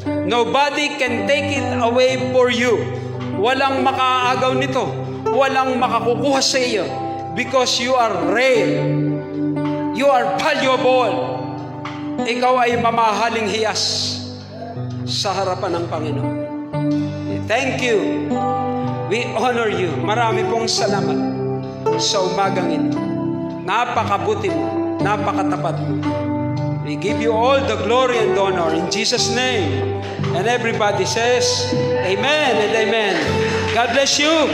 Nobody can take it away for you. Walang makaagaw nito, walang makakukuha sa iyo, because you are rare, you are valuable. Ikaw ay mamahaling hiyas sa harapan ng Panginoon. Thank you. We honor you. Marami pong salamat sa umagang ito. Napakabuti mo, napakatapat mo. We give you all the glory and honor in Jesus' name. And everybody says, Amen and Amen. God bless you.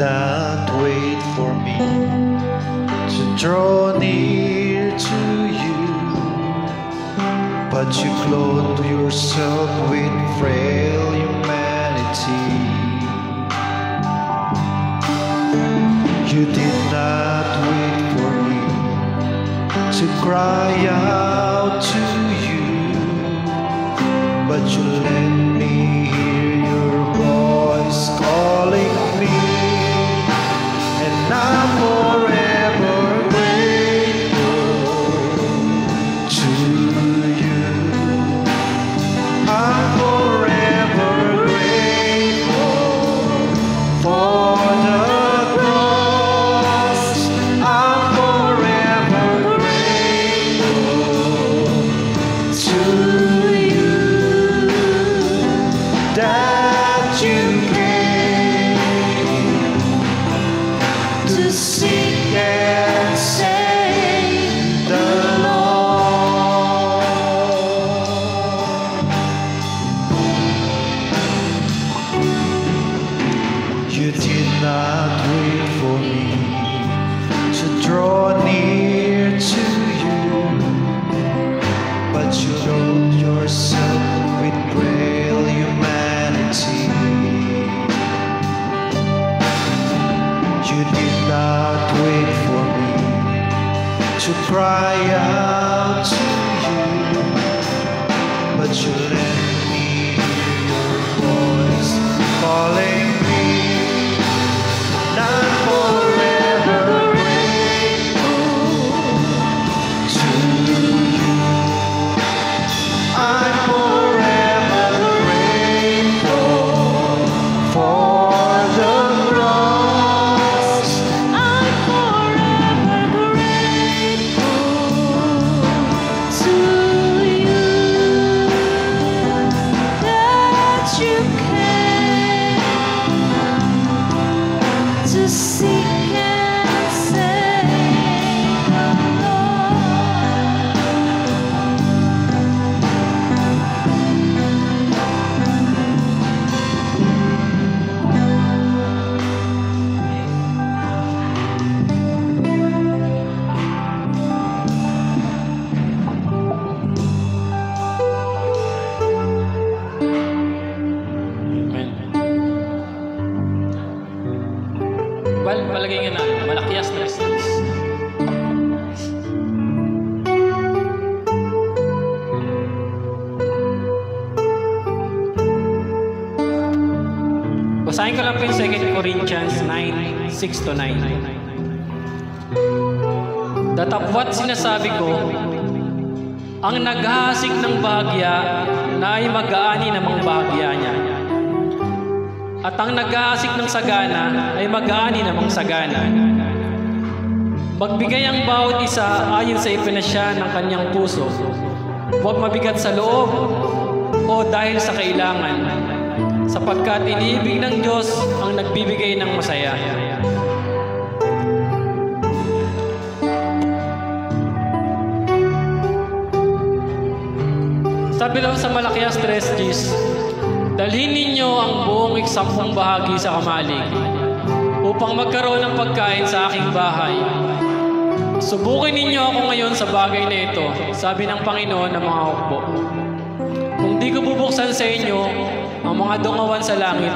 Not wait for me to draw near to you, but you clothe yourself with frail humanity. You did not wait for me to cry out to you, but you let me hear your voice calling me. I'm forever grateful to you. I'm forever grateful for the cross. I'm forever grateful to you that you to seek and save the Lord. You did not wait for me to draw near to you, but you clothed yourself with frail humanity. You did not wait for me to cry out to you, but you let me hear your voice calling me. And I'm forever grateful to you. I'm forever grateful for the cross. I'm forever grateful to you that you came to seek and save the Lord. Amen. Palagay nga na, malakyas na restless. Basahin ko lang po yung 2 Corinthians 9:6-9. Datapwat sinasabi ko, ang naghahasik ng bahagya na ay mag-aani namang bahagya niya. At ang naghahasik ng sagana ay mag-aani namang sagana. Magbigay ang bawat isa ayon sa ipinasya ng kanyang puso. Huwag mabigat sa loob o dahil sa kailangan, sapagkat iniibig ng Diyos ang nagbibigay ng masaya. Sabi lang sa Malakias 3:10, dalhin ninyo ang buong 10 bahagi sa kamalig upang magkaroon ng pagkain sa aking bahay. Subukin ninyo ako ngayon sa bagay na ito, sabi ng Panginoon ng mga hukbo. Kung di ko bubuksan sa inyo ang mga dungawan sa langit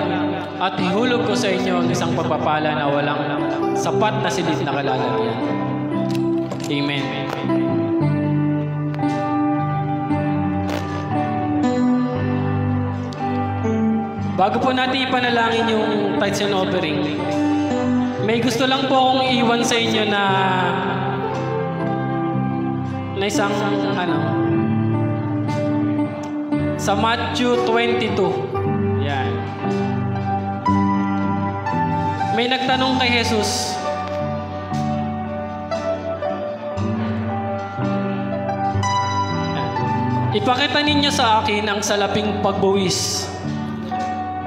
at ihulog ko sa inyo ang isang pagpapala na walang sapat na silid na kalalagyan. Amen. Bago po natin ipanalangin yung tithes and offering, may gusto lang po akong iwan sa inyo na isang sa Matthew 22. Yan. May nagtanong kay Jesus, ipakita ninyo sa akin ang salaping pagbuwis.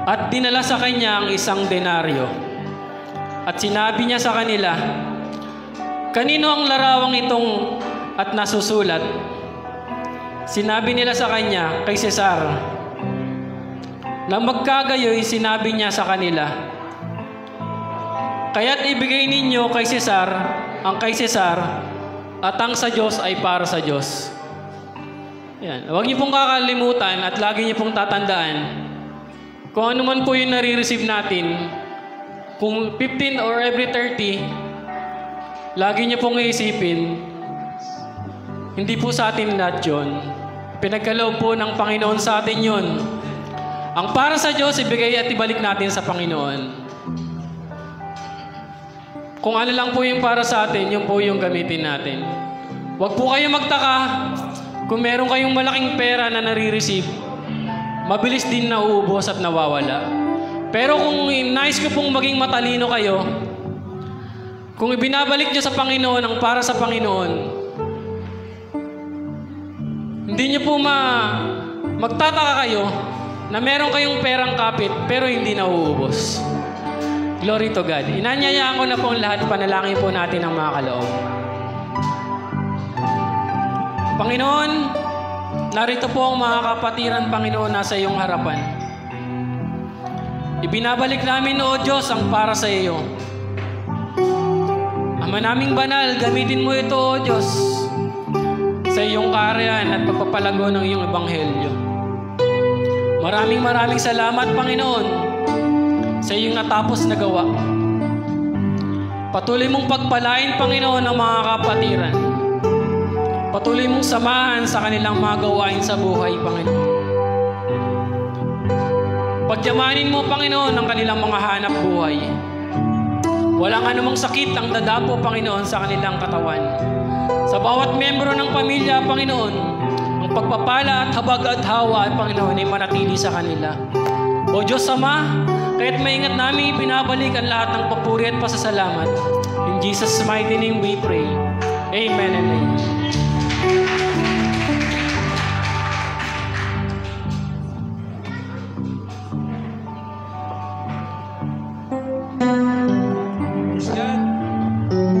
At dinala sa kanya ang 1 denaryo. At sinabi niya sa kanila, kanino ang larawang itong at nasusulat? Sinabi nila sa kanya, kay Cesar. Nang magkagayoy, sinabi niya sa kanila, kaya't ibigay ninyo kay Cesar ang kay Cesar, at ang sa Diyos ay para sa Diyos. Yan. Huwag niyo pong kakalimutan at lagi niyo pong tatandaan, kung ano man po yung nare-receive natin, kung 15 or every 30, lagi niyo pong iisipin, hindi po sa atin lahat yun. Pinagkaloob po ng Panginoon sa atin yun. Ang para sa Diyos, ibigay at ibalik natin sa Panginoon. Kung ano lang po yung para sa atin, yun po yung gamitin natin. Huwag po kayo magtaka kung meron kayong malaking pera na nare-receive, mabilis din nauubos at nawawala. Pero kung nais ko pong maging matalino kayo, kung ibinabalik nyo sa Panginoon ang para sa Panginoon, hindi nyo po magtataka kayo na meron kayong perang kapit pero hindi nauubos. Glory to God. Inanyayaan ko na po ang lahat, panalangin po natin ang mga kaloob. Panginoon, narito po ang mga kapatiran, Panginoon, nasa iyong harapan. Ibinabalik namin, O Diyos, ang para sa iyo. Ama naming banal, gamitin mo ito, O Diyos, sa iyong kaharian at pagpapalago ng iyong ebanghelyo. Maraming salamat, Panginoon, sa iyong natapos na gawa. Patuloy mong pagpalain, Panginoon, ang mga kapatiran. Patuloy mong samahan sa kanilang mga gawain sa buhay, Panginoon. Pagyamanin mo, Panginoon, ang kanilang mga hanap buhay. Walang anumang sakit ang dadapo, Panginoon, sa kanilang katawan. Sa bawat membro ng pamilya, Panginoon, ang pagpapala at habag at hawa, Panginoon, ay manatili sa kanila. O Diyos Ama, kaya't maingat namin ipinabalik ang lahat ng papuri at pasasalamat. In Jesus' mighty name we pray. Amen and amen.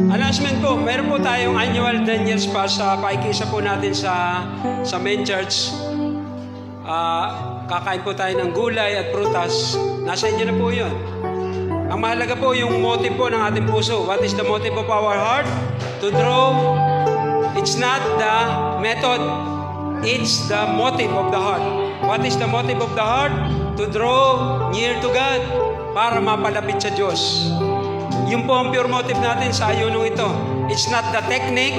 Announcement po, meron po tayong annual 10 years pass sa paikisa po natin sa main church. Kakain po tayo ng gulay at prutas. Nasa inyo na po yun. Ang mahalaga po yung motive po ng ating puso. What is the motive of our heart? To draw. It's not the method. It's the motive of the heart. What is the motive of the heart? To draw near to God. Para mapalapit sa Diyos. Yung po ang pure motive natin sa ayunong ito. It's not the technique,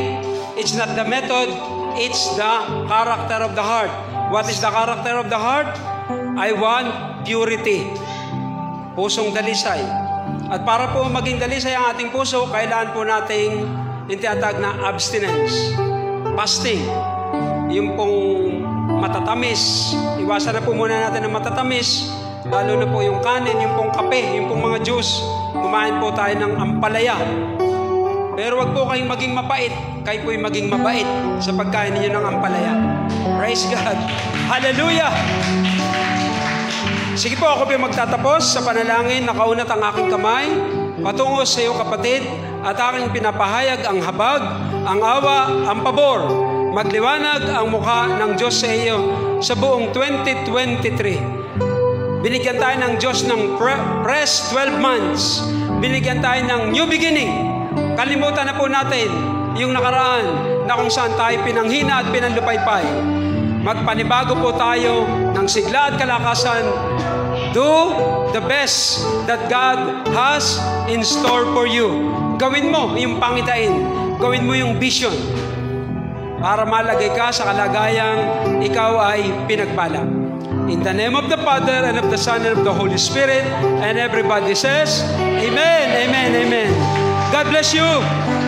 it's not the method, it's the character of the heart. What is the character of the heart? I want purity. pusong dalisay. At para po maging dalisay ang ating puso, kailangan po nating yung tinatawag na abstinence. Fasting. Yung pong matatamis. Iwasan na po muna natin ang matatamis. Lalo na po yung kanin, yung pong kape, yung pong mga juice. Kumain po tayo ng ampalaya. Pero wag po kayong maging mapait. Kayo po'y maging mabait sa pagkain ninyo ng ampalaya. Praise God. Hallelujah! Sige po, ako po magtatapos sa panalangin. Nakaunat ang aking kamay. Patungo sa iyo, kapatid, at aking pinapahayag ang habag, ang awa, ang pabor. Magliwanag ang mukha ng Diyos sa iyo sa buong 2023. Binigyan tayo ng Diyos ng press 12 months. Binigyan tayo ng new beginning. Kalimutan na po natin yung nakaraan na kung saan tayo pinanghina at pinanlupaypay. Magpanibago po tayo ng sigla at kalakasan. Do the best that God has in store for you. Gawin mo yung pangitain. Gawin mo yung vision. Para malagay ka sa kalagayang ikaw ay pinagpala. In the name of the Father, and of the Son, and of the Holy Spirit, and everybody says, Amen, Amen, Amen. God bless you.